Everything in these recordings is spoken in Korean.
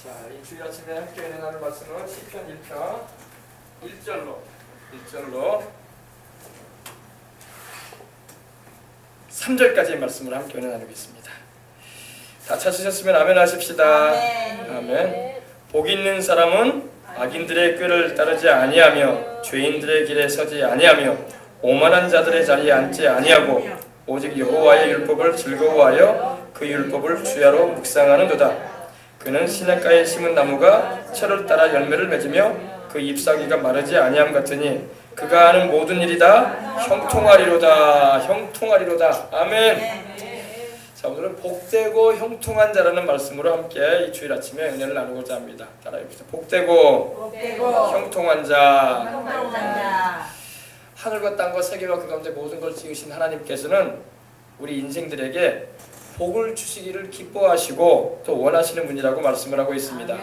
자, 이 주일 아침에 함께 은행하는 말씀은 시편 1편 1절로 3절까지의 말씀을 함께 은행하고 있습니다. 다 찾으셨으면 아멘 하십시다. 아멘. 복 있는 사람은 악인들의 꾀를 따르지 아니하며 죄인들의 길에 서지 아니하며 오만한 자들의 자리에 앉지 아니하고 오직 여호와의 율법을 즐거워하여 그 율법을 주야로 묵상하는도다. 그는 시냇가에 심은 나무가 철을 따라 열매를 맺으며 그 잎사귀가 마르지 아니함 같으니 그가 하는 모든 일이 다 형통하리로다. 형통하리로다. 아멘. 자, 오늘은 복되고 형통한 자라는 말씀으로 함께 이 주일 아침에 은혜를 나누고자 합니다. 따라해보세요. 복되고 형통한 자. 하늘과 땅과 세계와 그 가운데 모든 걸 지으신 하나님께서는 우리 인생들에게 복을 주시기를 기뻐하시고 또 원하시는 분이라고 말씀을 하고 있습니다.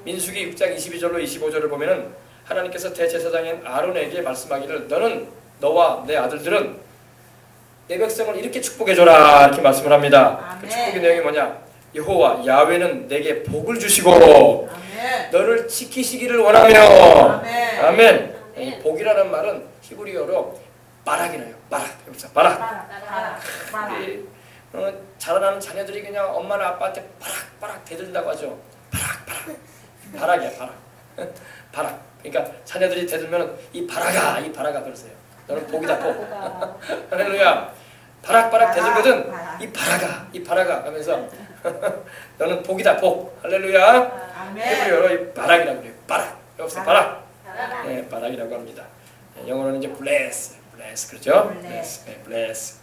민수기 6장 22절로 25절을 보면은 하나님께서 대제사장인 아론에게 말씀하기를 너는 너와 내 아들들은 내 백성을 이렇게 축복해줘라 이렇게 말씀을 합니다. 그 축복의 내용이 뭐냐? 여호와 야훼는 내게 복을 주시고 너를 지키시기를 원하며 아멘. 이 복이라는 말은 히브리어로 바락이래요. 바락. 여기서 바락. 자라나는 자녀들이 그냥 엄마나 아빠한테 바락 대들린다고 하죠. 바락이야 바락. 바락. 그러니까 자녀들이 대들면 이 바라가 그러세요. 너는 복이다 복. 할렐루야. 바락 대들거든. 이 바라가 하면서 너는 복이다 복. 할렐루야. 히브리어로 이 바락이라고 그래요. 바락. 여기서 바락. 네, 바락이라고 합니다. 영어로는 이제 bless 그렇죠? bless.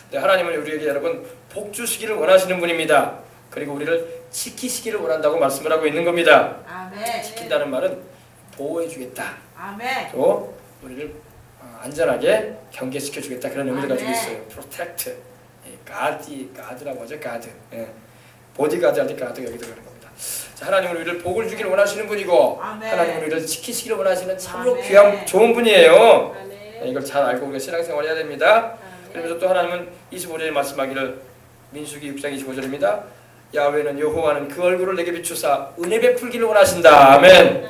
네, 하나님은 우리에게 여러분 복 주시기를 원하시는 분입니다. 그리고 우리를 지키시기를 원한다고 말씀을 하고 있는 겁니다. 아멘. 지킨다는 말은 보호해 주겠다. 아멘. 또 우리를 안전하게 경계시켜 주겠다 그런 의미를 가지고 있어요. protect, 가드라고 하죠. 가드. 보디가드 할 때 가드 여기도 그런 겁니다. 자, 하나님은 우리를 복을 주기를 원하시는 분이고 하나님은 우리를 지키시기를 원하시는 참으로 귀한 좋은 분이에요. 이걸 잘 알고 우리가 신앙생활을 해야 됩니다. 그러면서 또 하나님은 25절에 말씀하기를 민수기 6장 25절입니다. 야훼는 여호와는 그 얼굴을 내게 비추사 은혜 베풀기를 원하신다. 아멘.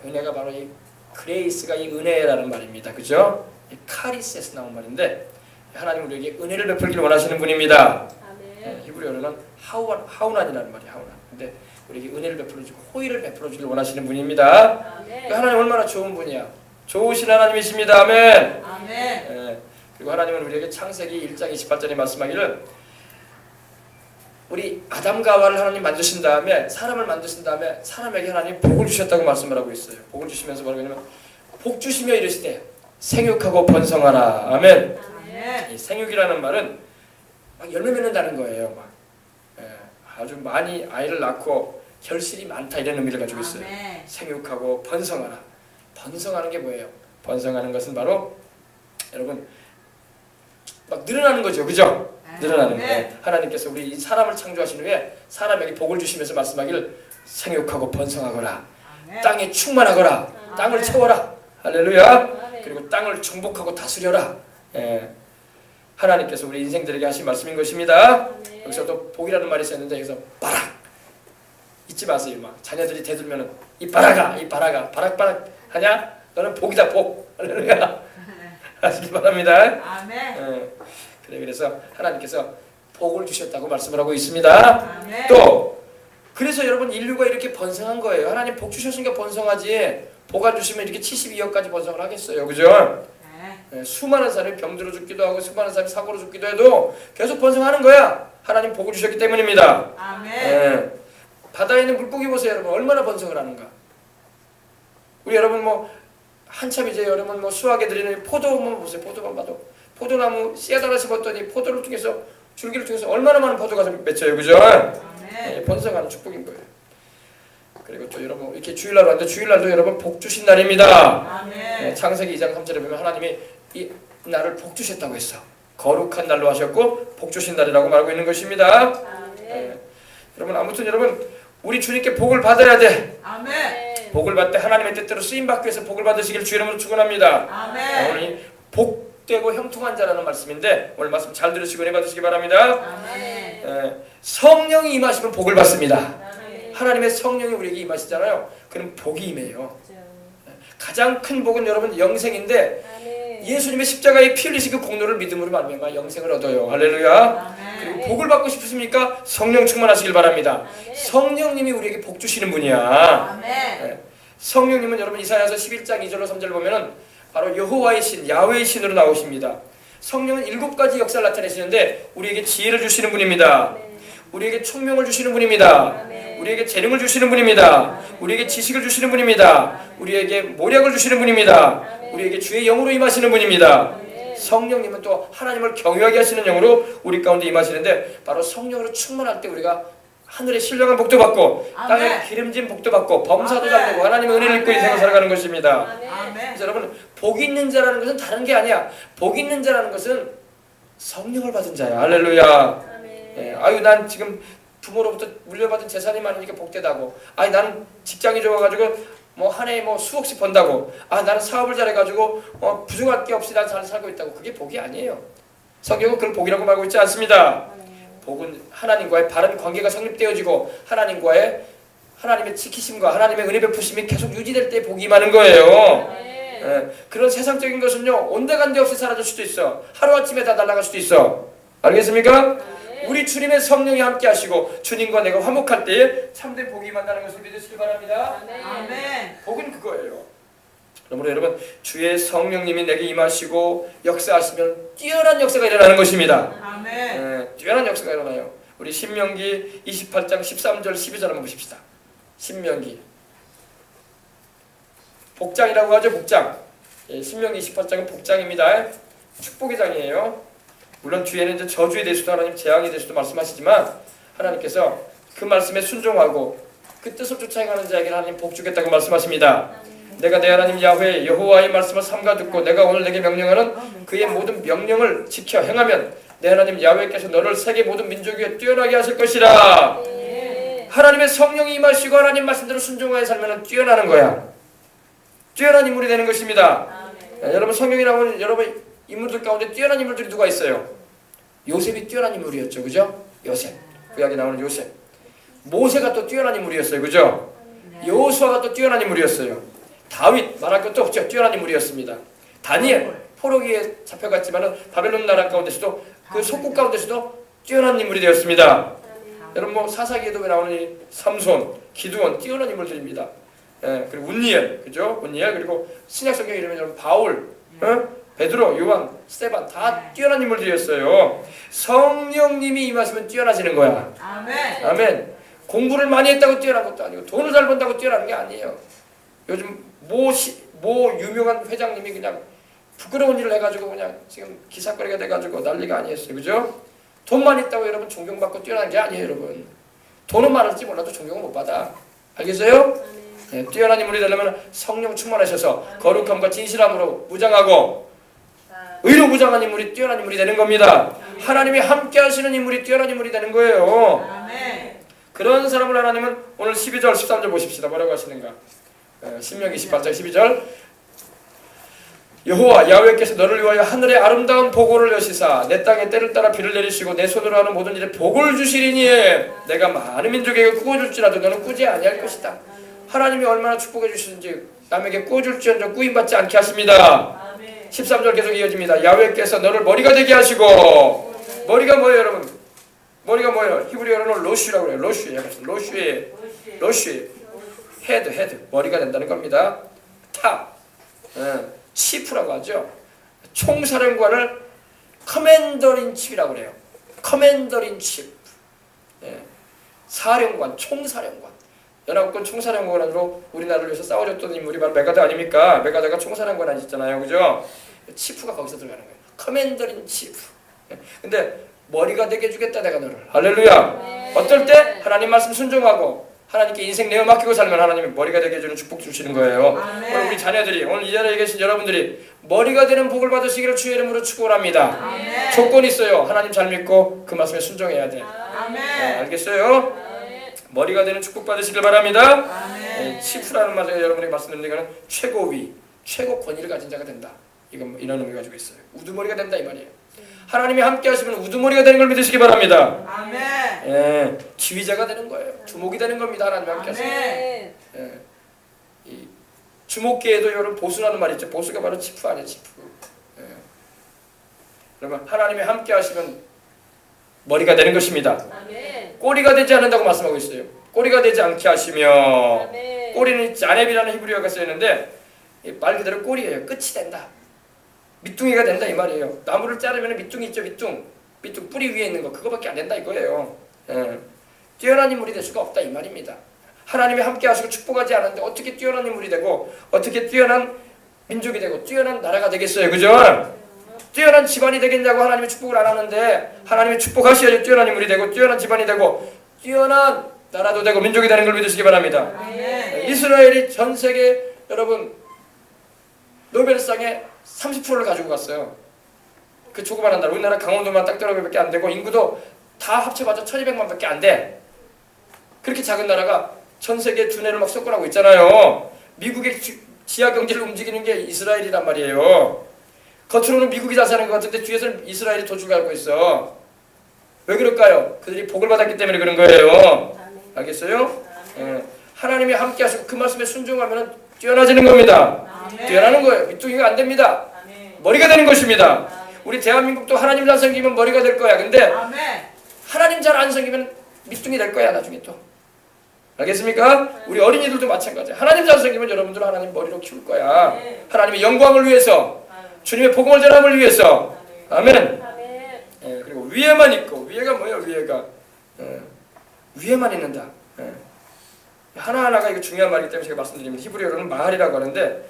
은혜가 바로 이 그레이스가 이 은혜라는 말입니다. 그죠? 이 카리스에서 나온 말인데 하나님은 우리에게 은혜를 베풀기를 원하시는 분입니다. 히브리어로는 하우난이라는 말이에요. 하우난. 근데 우리에게 은혜를 베풀어주고 호의를 베풀어주기를 원하시는 분입니다. 하나님 얼마나 좋은 분이야. 좋으신 하나님이십니다. 아멘. 그리고 하나님은 우리에게 창세기 1장 28절에 말씀하기를 우리 아담과 하와를 하나님 만드신 다음에 사람을 만드신 다음에 사람에게 하나님 복을 주셨다고 말씀을 하고 있어요. 복을 주시면서 뭐라고 하냐면 복 주시며 이르시되 생육하고 번성하라. 아멘. 이 생육이라는 말은 막 열매 맺는다는 거예요. 아주 많이 아이를 낳고 결실이 많다 이런 의미를 가지고 있어요. 생육하고 번성하라. 번성하는 게 뭐예요? 번성하는 것은 바로 여러분 막 늘어나는 거죠. 그죠? 늘어나는 거예요. 하나님께서 우리 사람을 창조하신 후에 사람에게 복을 주시면서 말씀하기를 생육하고 번성하거라. 땅에 충만하거라. 땅을 채워라. 할렐루야. 그리고 땅을 정복하고 다스려라. 하나님께서 우리 인생들에게 하신 말씀인 것입니다. 여기서 또 복이라는 말이 있었는데 여기서 바락 잊지 마세요. 막 자녀들이 대들면은 이 바라가 바락 하냐? 너는 복이다 복. 할렐루야. 하시기 바랍니다. 아멘. 그래서 하나님께서 복을 주셨다고 말씀을 하고 있습니다. 아멘. 또 그래서 여러분 인류가 이렇게 번성한 거예요. 하나님 복 주셨으니까 번성하지. 복 안 주시면 이렇게 72억까지 번성을 하겠어요. 그죠? 수많은 사람이 병들어 죽기도 하고 수많은 사람이 사고로 죽기도 해도 계속 번성하는 거야. 하나님 복을 주셨기 때문입니다. 아멘. 바다에 있는 물고기 보세요. 여러분 얼마나 번성을 하는가. 우리 여러분 한참 이제 여러분 수확에 드리는 포도만 보세요. 포도만 봐도 포도나무 씨앗 하나 심었더니 포도를 통해서 줄기를 통해서 얼마나 많은 포도가 맺혀요. 그죠? 번성하는 축복인 거예요. 그리고 또 여러분 이렇게 주일날 왔는데 주일날도 여러분 복 주신 날입니다. 창세기 2장 3절에 보면 하나님이 이 날을 복 주셨다고 했어. 거룩한 날로 하셨고 복 주신 날이라고 말하고 있는 것입니다. 여러분 아무튼 여러분 우리 주님께 복을 받아야 돼. 복을 받되 하나님의 뜻대로 쓰임받기 위해서 복을 받으시길 주 이름으로 축원합니다. 오늘 복되고 형통한 자라는 말씀인데 오늘 말씀 잘 들으시고 은혜 받으시기 바랍니다. 성령이 임하시면 복을 받습니다. 하나님의 성령이 우리에게 임하시잖아요. 그럼 복이 임해요. 가장 큰 복은 여러분 영생인데 예수님의 십자가에 피 흘리신 그 공로를 믿음으로 말미암아 영생을 얻어요. 할렐루야. 그리고 복을 받고 싶으십니까? 성령 충만하시길 바랍니다. 성령님이 우리에게 복 주시는 분이야. 성령님은 여러분 이사야서 11장 2절로 3절을 보면은 바로 여호와의 신, 야훼의 신으로 나오십니다. 성령은 7가지 역사를 나타내시는데 우리에게 지혜를 주시는 분입니다. 우리에게 총명을 주시는 분입니다. 우리에게 재능을 주시는 분입니다. 우리에게 지식을 주시는 분입니다. 우리에게 모략을 주시는 분입니다. 우리에게 주의 영으로 임하시는 분입니다. 성령님은 또 하나님을 경외하게 하시는 영으로 우리 가운데 임하시는데 바로 성령으로 충만할 때 우리가 하늘의 신령한 복도 받고 땅에 기름진 복도 받고 범사도 잘 되고 하나님의 은혜를 입고 인생을 살아가는 것입니다. 그래서 여러분 복 있는 자라는 것은 다른 게 아니야. 복 있는 자라는 것은 성령을 받은 자야. 할렐루야. 아유 난 지금 부모로부터 물려받은 재산이 많으니까 복되다고. 아니 나는 직장이 좋아가지고 뭐 한 해에 뭐 수억씩 번다고. 아 나는 사업을 잘해가지고 부족할 게 없이 난 잘 살고 있다고. 그게 복이 아니에요. 성경은 그걸 복이라고 말하고 있지 않습니다. 복은 하나님과의 바른 관계가 성립되어지고 하나님의 지키심과 하나님의 은혜 베푸심이 계속 유지될 때 복이 임하는 거예요. 그런 세상적인 것은요 온데간데 없이 사라질 수도 있어. 하루아침에 다 날아갈 수도 있어. 알겠습니까? 우리 주님의 성령이 함께 하시고 주님과 내가 화목할 때에 참된 복이 임한다는 것을 믿으시기 바랍니다. 아멘. 복은 그거예요. 그러므로 여러분 주의 성령님이 내게 임하시고 역사하시면 뛰어난 역사가 일어나는 것입니다. 아멘. 뛰어난 역사가 일어나요. 우리 신명기 28장 13절 12절 한번 보십시다. 신명기 복장이라고 하죠. 복장. 신명기 28장은 복장입니다. 축복의 장이에요. 물론 뒤에는 이제 저주에 대해서도 하나님 재앙에 대해서도 말씀하시지만 하나님께서 그 말씀에 순종하고 그 뜻을 쫓아 행하는 자에게는 하나님 복 주겠다고 말씀하십니다. 내가 내 하나님 야훼 여호와의 말씀을 삼가 듣고 내가 오늘 내게 명령하는 그의 모든 명령을 지켜 행하면 내 하나님 야훼께서 너를 세계 모든 민족 위에 뛰어나게 하실 것이라. 하나님의 성령이 임하시고 하나님 말씀대로 순종하여 살면 뛰어나는 거야. 뛰어난 인물이 되는 것입니다. 여러분 성경에 나오는 여러분 인물들 가운데 뛰어난 인물들이 누가 있어요? 요셉이 뛰어난 인물이었죠. 그죠? 요셉. 구약에 나오는 요셉. 모세가 또 뛰어난 인물이었어요. 그죠? 여호수아가 또 뛰어난 인물이었어요. 다윗 말할 것도 없죠. 뛰어난 인물이었습니다. 다니엘 포로기에 잡혀갔지만 바벨론 나라 가운데서도 그 속국 가운데서도 뛰어난 인물이 되었습니다. 여러분 뭐 사사기에도 나오는 이 삼손, 기드온 뛰어난 인물들입니다. 그리고 운니엘, 그죠? 운니엘 그리고 신약 성경 이름은 여러분 바울, 베드로, 요한, 스테반 다 뛰어난 인물들이었어요. 성령님이 임하시면 뛰어나지는 거야. 아멘. 아멘. 공부를 많이 했다고 뛰어난 것도 아니고 돈을 잘 번다고 뛰어난 게 아니에요. 요즘 모 유명한 회장님이 그냥 부끄러운 일을 해가지고 그냥 지금 기사거리가 돼가지고 난리가 아니었어요. 그죠? 돈만 있다고 여러분 존경받고 뛰어난 게 아니에요. 여러분 돈은 많을지 몰라도 존경을 못 받아. 알겠어요? 네, 뛰어난 인물이 되려면 성령 충만하셔서 거룩함과 진실함으로 무장하고 의로 무장한 인물이 뛰어난 인물이 되는 겁니다. 하나님이 함께 하시는 인물이 뛰어난 인물이 되는 거예요. 아멘. 그런 사람을 하나님은 오늘 12절 13절 보십시다. 뭐라고 하시는가? 신명기 28장 12절 여호와 야훼께서 너를 위하여 하늘의 아름다운 보고를 여시사 내 땅에 때를 따라 비를 내리시고 내 손으로 하는 모든 일에 복을 주시리니 내가 많은 민족에게 꾸어줄지라도 너는 꾸지 아니할 것이다. 하나님이 얼마나 축복해 주시는지 남에게 꾸어줄지언정 꾸임받지 않게 하십니다. 13절 계속 이어집니다. 야훼께서 너를 머리가 되게 하시고 머리가 뭐예요 여러분? 머리가 뭐예요? 히브리어로는 로슈라고 그래요. 로슈 헤드 머리가 된다는 겁니다. 탑 치프라고 하죠. 총사령관을 커맨더인칩이라고 그래요. 커맨더인칩 사령관, 총사령관 연합군 총사령관으로 우리나라를 위해서 싸워줬던 인물이 바로 메가다 아닙니까? 메가다가 총사령관 아니었잖아요. 그죠? 치프가 거기서 들어가는 거예요. 커맨더인치프. 근데 머리가 되게 해주겠다 내가 너를. 할렐루야. 어떨 때? 하나님 말씀 순종하고 하나님께 인생 내어 맡기고 살면 하나님이 머리가 되게 해주는 축복 주시는 거예요. 오늘 우리 자녀들이 오늘 이 자리에 계신 여러분들이 머리가 되는 복을 받으시기를 주의 이름으로 축복을 합니다. 조건이 있어요. 하나님 잘 믿고 그 말씀에 순종해야 돼. 알겠어요? 머리가 되는 축복 받으시길 바랍니다. 치프라는 말에 여러분에게 말씀드리는 것은 최고위, 최고 권위를 가진 자가 된다. 이런 의미가 가지고 있어요. 우두머리가 된다 이 말이에요. 하나님이 함께 하시면 우두머리가 되는 걸 믿으시기 바랍니다. 아멘. 예, 지휘자가 되는 거예요. 주목이 되는 겁니다. 하나님 함께하시면. 아멘. 예, 이 주목계에도 여러분 보수라는 말이 있죠. 보수가 바로 지프 아니에요. 지프. 예. 그러면 하나님이 함께하시면 머리가 되는 것입니다. 아멘. 꼬리가 되지 않는다고 말씀하고 있어요. 꼬리가 되지 않게 하시며. 아멘. 꼬리는 자넵이라는 히브리어가 쓰였는데 말 그대로 꼬리예요. 끝이 된다. 밑둥이가 된다 이 말이에요. 나무를 자르면 밑둥이 있죠. 밑둥 뿌리 위에 있는 거 그거밖에 안 된다 이거예요. 예. 뛰어난 인물이 될 수가 없다 이 말입니다. 하나님이 함께 하시고 축복하지 않았는데 어떻게 뛰어난 인물이 되고 어떻게 뛰어난 민족이 되고 뛰어난 나라가 되겠어요. 그죠? 뛰어난 집안이 되겠냐고 하나님이 축복을 안 하는데 하나님이 축복하셔야지 뛰어난 인물이 되고 뛰어난 집안이 되고 뛰어난 나라도 되고 민족이 되는 걸 믿으시기 바랍니다. 아멘. 이스라엘이 전 세계 여러분 노벨상에 30%를 가지고 갔어요. 그 조그만한 나라 우리나라 강원도만 딱 떨어지밖에 안 되고 인구도 다 합쳐봐도 1200만밖에 안 돼. 그렇게 작은 나라가 전 세계 두뇌를 막 석권하고 있잖아요. 미국의 지하 경제를 움직이는 게 이스라엘이란 말이에요. 겉으로는 미국이 잘 사는 것 같은데 뒤에서는 이스라엘이 도주를 하고 있어. 왜 그럴까요? 그들이 복을 받았기 때문에 그런 거예요. 알겠어요? 예. 하나님이 함께 하시고 그 말씀에 순종하면 뛰어나지는 겁니다. 아멘. 뛰어나는 거예요. 밑둥이가 안 됩니다. 아멘. 머리가 되는 것입니다. 우리 대한민국도 하나님 잘 섬기면 머리가 될 거야. 근데 아멘. 하나님 잘 안 섬기면 밑둥이 될 거야 나중에 또. 알겠습니까? 우리 어린이들도 마찬가지야. 하나님 잘 섬기면 여러분들 하나님 머리로 키울 거야. 하나님의 영광을 위해서 주님의 복음을 전함을 위해서. 아멘. 아멘. 예, 그리고 위에만 있고 위에가 뭐예요? 위에가 위에만 있는다. 예. 하나하나가 이거 중요한 말이기 때문에 제가 말씀드립니다. 히브리어로는 마할이라고 하는데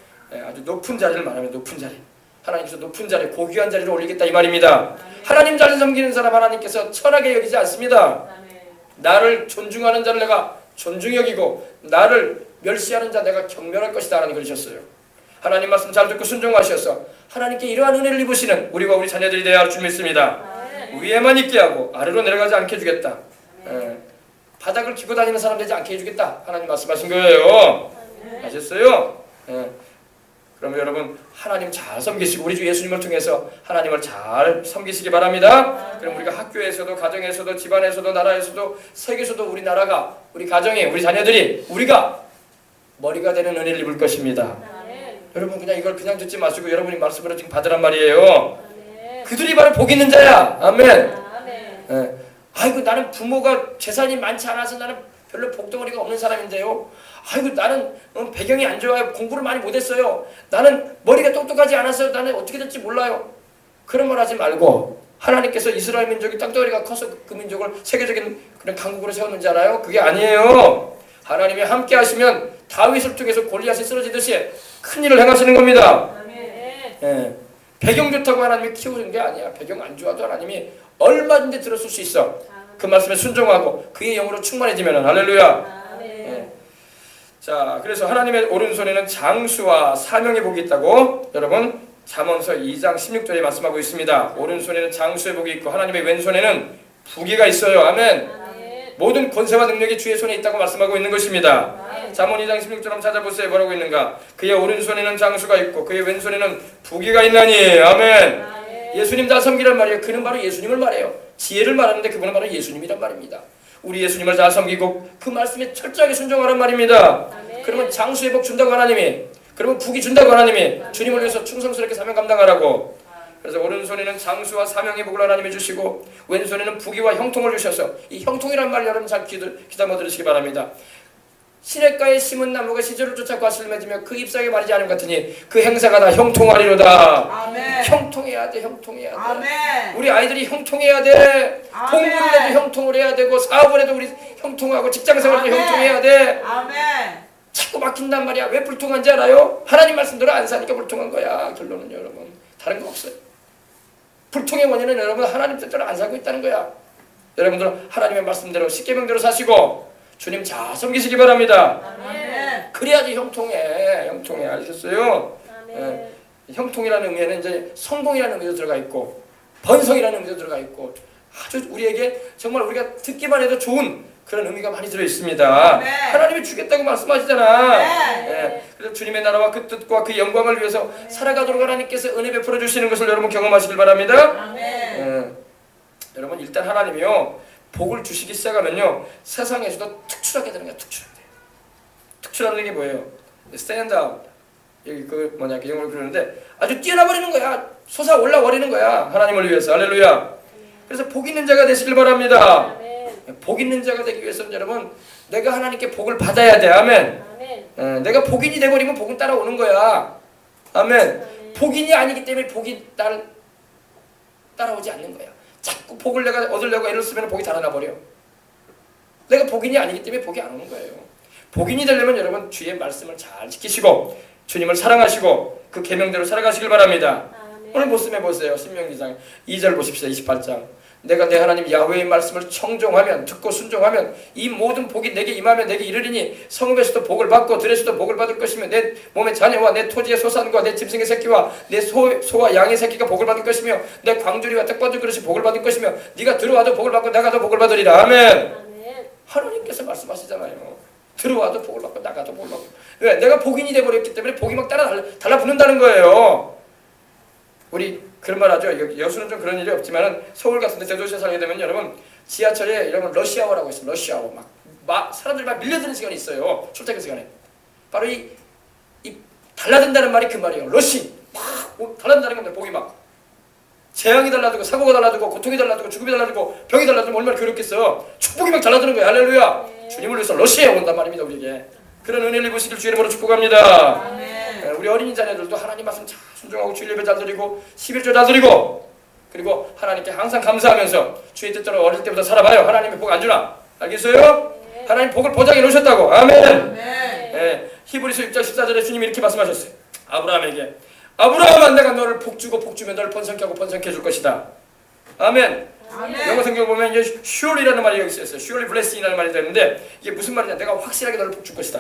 아주 높은 자리를 말하면 높은 자리. 하나님께서 높은 자리, 고귀한 자리를 올리겠다 이 말입니다. 하나님 잘 섬기는 사람 하나님께서 천하게 여기지 않습니다. 나를 존중하는 자를 내가 존중히 여기고 나를 멸시하는 자 내가 경멸할 것이다 하나님 그러셨어요. 하나님 말씀 잘 듣고 순종하셔서 하나님께 이러한 은혜를 입으시는 우리와 우리 자녀들이 되어야 할 줄 믿습니다. 위에만 있게 하고 아래로 내려가지 않게 해주겠다. 바닥을 기고 다니는 사람 되지 않게 해주겠다 하나님 말씀하신 거예요. 아셨어요? 그러면 여러분 하나님 잘 섬기시고 우리 주 예수님을 통해서 하나님을 잘 섬기시기 바랍니다. 그럼 우리가 학교에서도 가정에서도 집안에서도 나라에서도 세계에서도 우리 나라가 우리 가정이 우리 자녀들이 우리가 머리가 되는 은혜를 입을 것입니다. 여러분 그냥 이걸 그냥 듣지 마시고 여러분이 말씀으로 지금 받으란 말이에요. 그들이 바로 복 있는 자야. 아멘. 아이고 나는 부모가 재산이 많지 않아서 나는 별로 복덩어리가 없는 사람인데요. 아이고 나는 배경이 안 좋아요. 공부를 많이 못했어요. 나는 머리가 똑똑하지 않아서 나는 어떻게 될지 몰라요. 그런 말 하지 말고 하나님께서 이스라엘 민족이 땅덩어리가 커서 그 민족을 세계적인 그런 강국으로 세웠는지 알아요? 그게 아니에요. 하나님이 함께 하시면 다윗을 통해서 골리앗이 쓰러지듯이 큰 일을 행하시는 겁니다. 배경 좋다고 하나님이 키우는 게 아니야. 배경 안 좋아도 하나님이 얼마든지 들어줄 수 있어. 그 말씀에 순종하고 그의 영으로 충만해지면 할렐루야. 자, 그래서 하나님의 오른손에는 장수와 사명의 복이 있다고 여러분 잠언서 2장 16절에 말씀하고 있습니다. 오른손에는 장수의 복이 있고 하나님의 왼손에는 부귀가 있어요. 아멘. 모든 권세와 능력이 주의 손에 있다고 말씀하고 있는 것입니다. 잠언 2장 16절 한번 찾아보세요. 뭐라고 있는가? 그의 오른손에는 장수가 있고 그의 왼손에는 부귀가 있나니. 아멘. 예수님 잘 섬기란 말이에요. 그는 바로 예수님을 말해요. 지혜를 말하는데 그분은 바로 예수님이란 말입니다. 우리 예수님을 잘 섬기고 그 말씀에 철저하게 순종하란 말입니다. 그러면 장수의 복 준다고 하나님이, 그러면 부귀 준다고 하나님이, 주님을 위해서 충성스럽게 사명 감당하라고. 그래서 오른손에는 장수와 사명의 복을 하나님이 주시고 왼손에는 부귀와 형통을 주셔서 이 형통이란 말 여러분 잘 귀담아 들으시기 바랍니다. 시냇가에 심은 나무가 시절을 쫓아 과실을 맺으며 그 잎사귀에 마르지 않음 같으니 그 행사가 다 형통하리로다. 아멘. 형통해야 돼. 형통해야 돼. 아멘. 우리 아이들이 형통해야 돼. 아멘. 공부를 해도 형통을 해야 되고 사업을 해도 우리 형통하고 직장생활도 아멘. 형통해야 돼. 아멘. 자꾸 막힌단 말이야. 왜 불통한지 알아요? 하나님 말씀대로 안 사니까 불통한 거야. 결론은 여러분 다른 거 없어요. 불통의 원인은 여러분 하나님 뜻대로 안 살고 있다는 거야. 여러분들은 하나님의 말씀대로 십계명대로 사시고 주님 잘 섬기시기 바랍니다. 아멘. 그래야지 형통해. 형통해. 아셨어요? 형통이라는 의미에는 이제 성공이라는 의미도 들어가 있고 번성이라는 의미도 들어가 있고 아주 우리에게 정말 우리가 듣기만 해도 좋은 그런 의미가 많이 들어 있습니다. 네. 하나님이 주겠다고 말씀하시잖아. 네. 그래서 주님의 나라와 그 뜻과 그 영광을 위해서 살아가도록 하나님께서 은혜 베풀어 주시는 것을 여러분 경험하시길 바랍니다. 아멘. 여러분 일단 하나님이요 복을 주시기 시작하면요 세상에서도 특출하게 되는 거야. 특출하게 게 뭐예요? stand out. 여기 그 뭐냐 그 영어로 그러는데 아주 뛰어나버리는 거야. 솟아올라 버리는 거야. 하나님을 위해서. 할렐루야. 그래서 복 있는 자가 되시길 바랍니다. 아멘. 복 있는 자가 되기 위해서는 여러분 내가 하나님께 복을 받아야 돼. 아멘. 아멘. 내가 복인이 돼버리면 복은 따라오는 거야. 아멘. 아멘. 복인이 아니기 때문에 복이 따라오지 않는 거야. 자꾸 복을 내가 얻으려고 애를 쓰면 복이 달아나 버려. 내가 복인이 아니기 때문에 복이 안 오는 거예요. 복인이 되려면 여러분 주의 말씀을 잘 지키시고 주님을 사랑하시고 그 계명대로 살아가시길 바랍니다. 아멘. 오늘 말씀해 보세요. 신명기상 2절 보십시다. 28장. 내가 내 하나님 야훼의 말씀을 청종하면 듣고 순종하면 이 모든 복이 내게 임하면 내게 이르리니 성읍에서도 복을 받고 들에서도 복을 받을 것이며 내 몸의 자녀와 내 토지의 소산과 내 짐승의 새끼와 내 소와 양의 새끼가 복을 받을 것이며 내 광주리와 떡받을 그릇이 복을 받을 것이며 네가 들어와도 복을 받고 나가도 복을 받으리라. 아멘. 아멘. 하나님께서 말씀하시잖아요. 들어와도 복을 받고 나가도 복을 받고. 왜? 내가 복인이 돼버렸기 때문에 복이 막 달라붙는다는 거예요. 우리 그런 말 하죠. 여수는 좀 그런 일이 없지만은 서울 같은 데 대도시에 살게 되면 여러분 지하철에 여러분 러시아워라고 있습니다. 러시아워 막 사람들이 막 밀려드는 시간이 있어요. 출퇴근 시간에. 바로 이 달라든다는 말이 그 말이에요. 러시 막 달라든다는 겁니다. 복이 막 재앙이 달라들고 사고가 달라들고 고통이 달라들고 죽음이 달라들고 병이 달라들면 얼마나 괴롭겠어요. 축복이 막 달라드는 거예요. 할렐루야. 네. 주님을 위해서 러시아에 온단 말입니다. 우리에게. 그런 은혜를 입으시길 주의 이름으로 축복합니다. 아멘. 우리 어린이 자녀들도 하나님 말씀 잘 순종하고 주일 예배 잘 드리고 11조 잘 드리고 그리고 하나님께 항상 감사하면서 주의 뜻대로 어릴 때부터 살아봐요. 하나님의 복 안 주나? 알겠어요? 네. 하나님 복을 보장해 놓으셨다고. 아멘. 아멘. 예, 히브리서 6장 14절에 주님이 이렇게 말씀하셨어요. 아브라함에게 아브라함아 내가 너를 복 주고 복 주면 너를 번성케 하고 번성케 해줄 것이다. 아멘. 아멘. 영어 성경 보면 이제 surely라는 말이 여기 있어요. surely blessing이라는 말이 되는데 이게 무슨 말이냐? 내가 확실하게 너를 복 줄 것이다.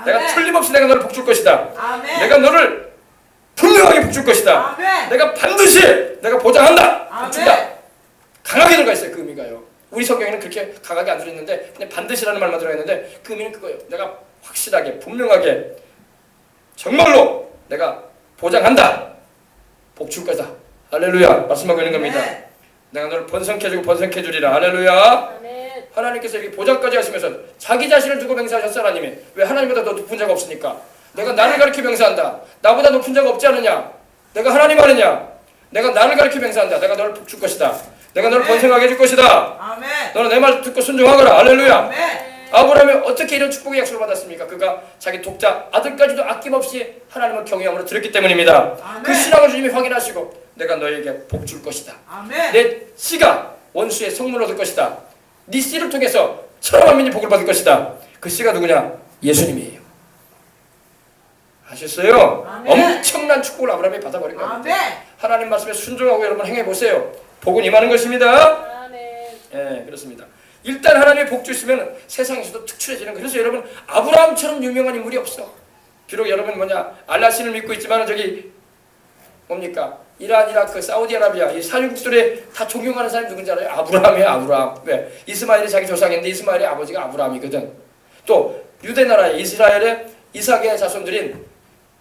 내가 아멘. 틀림없이 내가 너를 복 줄 것이다. 아멘. 내가 너를 분명하게 복 줄 것이다. 아멘. 내가 반드시 내가 보장한다. 아멘. 복 준다. 강하게 들어가 있어요. 그 의미가요. 우리 성경에는 그렇게 강하게 안 들어있는데 그냥 반드시라는 말만 들어가 있는데 그 의미는 그거예요. 내가 확실하게 분명하게 정말로 내가 보장한다. 복 줄 거다. 할렐루야. 말씀하고 있는 겁니다. 아멘. 내가 너를 번성케 해주고 번성케 해주리라. 할렐루야. 아멘. 하나님께서 이렇게 보장까지 하시면서 자기 자신을 두고 맹세하셨어. 하나님이. 왜? 하나님보다 더 높은 자가 없으니까. 내가 나를 가리켜 맹세한다. 나보다 높은 자가 없지 않느냐. 내가 하나님 아느냐. 내가 나를 가리켜 맹세한다. 내가 너를 복 줄 것이다. 내가 너를 번성하게 해줄 것이다. 아멘. 너는 내 말 듣고 순종하거라. 할렐루야. 아멘. 아브라함이 어떻게 이런 축복의 약속을 받았습니까? 그가 자기 독자 아들까지도 아낌없이 하나님을 경외함으로 드렸기 때문입니다. 아멘. 그 신앙을 주님이 확인하시고 내가 너에게 복 줄 것이다. 아멘. 내 씨가 원수의 성문을 얻을 것이다. 네 씨를 통해서 천하 만민이 복을 받을 것이다. 그 씨가 누구냐? 예수님이에요. 아셨어요? 아멘. 엄청난 축복을 아브라함이 받아버린 거예요. 아멘. 하나님 말씀에 순종하고 여러분 행해보세요. 복은 임하는 것입니다. 아멘. 예, 그렇습니다. 일단 하나님의 복 주시면 세상에서도 특출해지는 거예요. 그래서 여러분 아브라함처럼 유명한 인물이 없어. 비록 여러분 알라신을 믿고 있지만 저기 뭡니까? 이란, 이라크, 사우디아라비아 이 산유국들에 다 존경하는 사람이 누군지 알아요? 아브라함이에요. 아브라함. 왜? 이스마엘이 자기 조상인데 이스마엘의 아버지가 아브라함이거든. 또 유대 나라의 이스라엘의 이삭의 자손들인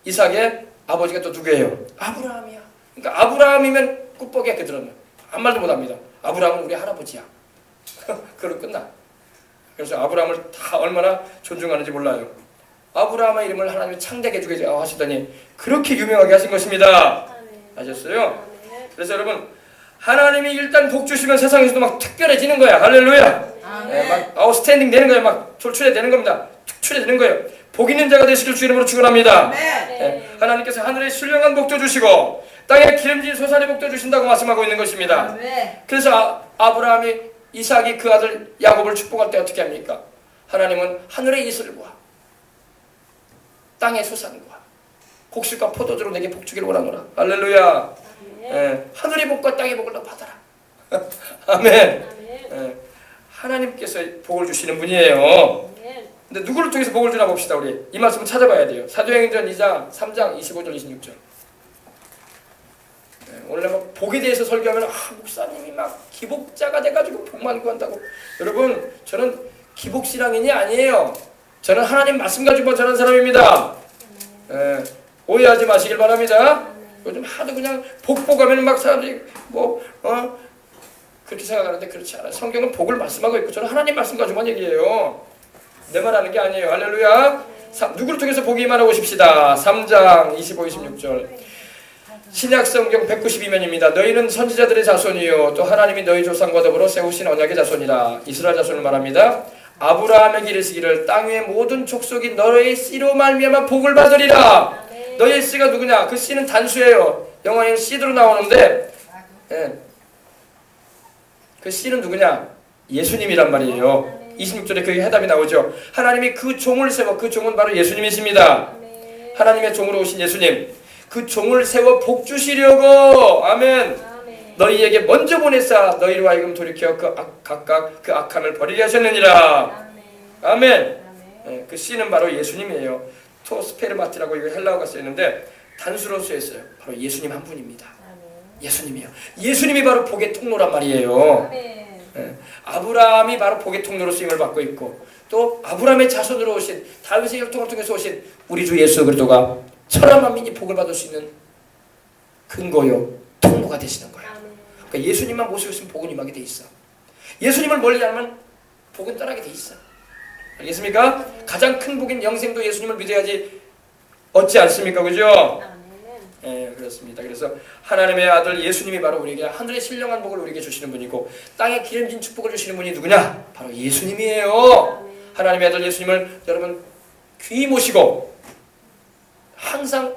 이삭의 아버지가 또 누구예요? 아브라함이야. 그러니까 아브라함이면 꿀뻑이야. 그들은 한 말도 못합니다. 아브라함은 우리 할아버지야. 그걸로 끝나. 그래서 아브라함을 다 얼마나 존중하는지 몰라요. 아브라함의 이름을 하나님이 창대하게 주게 하시더니 그렇게 유명하게 하신 것입니다. 아셨어요? 아멘. 그래서 여러분 하나님이 일단 복 주시면 세상에서도 막 특별해지는 거야. 할렐루야. 아멘. 막 아웃스탠딩 되는 거예요. 막 졸출해되는 겁니다. 특출해지는 거예요. 복 있는 자가 되시길 주 이름으로 축원합니다. 아멘. 하나님께서 하늘에 신령한 복도 주시고 땅에 기름진 솟아난 복도 주신다고 말씀하고 있는 것입니다. 아멘. 그래서 아브라함이 이삭이 그 아들 야곱을 축복할 때 어떻게 합니까? 하나님은 하늘의 이슬과 땅의 소산과 곡식과 포도주로 내게 복 주기를 원하노라. 할렐루야. 아멘. 하늘의 복과 땅의 복을 너 받아라. 아멘. 아멘. 하나님께서 복을 주시는 분이에요. 아멘. 근데 누구를 통해서 복을 주나 봅시다. 우리 이 말씀을 찾아봐야 돼요. 사도행전 2장 3장 25절 26절. 원래 막 복에 대해서 설교하면 목사님이 막 기복자가 돼가지고 복만 구한다고. 여러분 저는 기복신앙인이 아니에요. 저는 하나님 말씀 가지고 전하는 사람입니다. 오해하지 마시길 바랍니다. 요즘 하도 그냥 복하면 막 사람들이 그렇게 생각하는데 그렇지 않아요. 성경은 복을 말씀하고 있고 저는 하나님 말씀 가지고만 얘기해요. 내 말 하는 게 아니에요. 할렐루야. 누구를 통해서 복이 임하라고 오십시다. 3장 25, 26절 신약 성경 192면입니다. 너희는 선지자들의 자손이요 또 하나님이 너희 조상과 더불어 세우신 언약의 자손이라. 이스라엘 자손을 말합니다. 아브라함에게 이르시기를 땅 위의 모든 족속이 너의 씨로 말미암아 복을 받으리라. 너의 씨가 누구냐? 그 씨는 단수예요. 영어에는 씨드로 나오는데 그 씨는 누구냐? 예수님이란 말이에요. 26절에 그게 해답이 나오죠. 하나님이 그 종을 세워, 그 종은 바로 예수님이십니다. 하나님의 종으로 오신 예수님, 그 종을 세워 복 주시려고 아멘. 너희에게 먼저 보내사 너희로 하여금 돌이켜 각각 그 악함을 버리게 하셨느니라. 아멘. 그 씨는 바로 예수님이에요. 토스페르마티라고 이거 헬라어가 쓰였는데 단수로 쓰였어요. 바로 예수님 한 분입니다. 예수님이요. 예수님이 바로 복의 통로란 말이에요. 아브라함이 바로 복의 통로로 쓰임을 받고 있고 또 아브라함의 자손으로 오신 다윗의 혈통을 통해서 오신 우리 주 예수 그리스도가 천하 만민이 복을 받을 수 있는 근거요 통로가 되시는 거예요. 그러니까 예수님만 모시고 있으면 복은 임하게 돼 있어. 예수님을 멀리하면 복은 떠나게 돼 있어. 알겠습니까? 가장 큰 복인 영생도 예수님을 믿어야지 얻지 않습니까? 그죠? 예, 그렇습니다. 그래서 하나님의 아들 예수님이 바로 우리에게 하늘의 신령한 복을 우리에게 주시는 분이고 땅에 기름진 축복을 주시는 분이 누구냐? 바로 예수님이에요. 하나님의 아들 예수님을 여러분 귀히 모시고 항상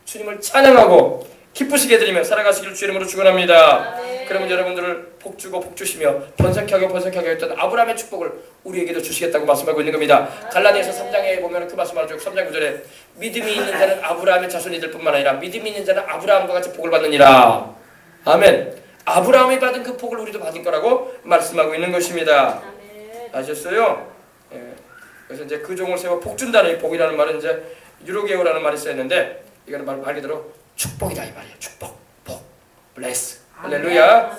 주님을 찬양하고 기쁘시게 드리며 살아가시기를 주의 이름으로 축원합니다. 그러면 여러분들을 복 주고 복 주시며 번성케 하고 했던 아브라함의 축복을 우리에게도 주시겠다고 말씀하고 있는 겁니다. 갈라디아서 3장에 보면 그 말씀을 하죠. 3장 9절에 믿음이 있는 자는 아브라함의 자손이 될 뿐만 아니라 믿음이 있는 자는 아브라함과 같이 복을 받느니라. 아멘. 아브라함이 받은 그 복을 우리도 받을 거라고 말씀하고 있는 것입니다. 아셨어요? 예. 그래서 이제 그 종을 세워 복 준다는 이 복이라는 말은 이제 유로게오라는 말이 쓰였는데 이거는 말 그대로 축복이다 이 말이에요. 축복, 복, 블레스. 할렐루야.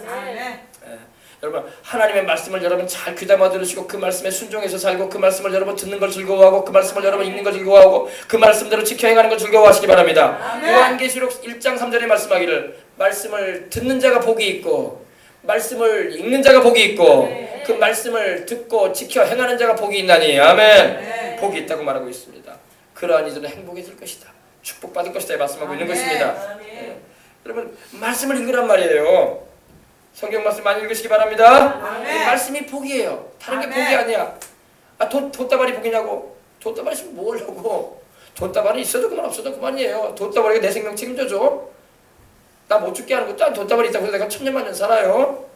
여러분 하나님의 말씀을 여러분 잘 귀담아 들으시고 그 말씀에 순종해서 살고 그 말씀을 여러분 듣는 걸 즐거워하고 그 말씀을 여러분 읽는 걸 즐거워하고 그 말씀대로 지켜 행하는 걸 즐거워하시기 바랍니다. 요한계시록 1장 3절에 말씀하기를 말씀을 듣는 자가 복이 있고 말씀을 읽는 자가 복이 있고 그 말씀을 듣고 지켜 행하는 자가 복이 있나니 아멘. 복이 있다고 말하고 있습니다. 그러한 이들은 행복해질 것이다. 축복받을 것이다 말씀하고 있는 것입니다. 여러분 말씀을 읽으란 말이에요. 성경 말씀 많이 읽으시기 바랍니다. 이 말씀이 복이에요. 다른 게 복이 아니야. 돈다발이 복이냐고. 돈다발이 있으면 뭐 하려고. 돈다발이 있어도 그만 없어도 그만이에요. 돈다발에게 내 생명 책임져줘. 나 못 죽게 하는 것도 돈다발이 있다고 해서 내가 천년만년 살아요.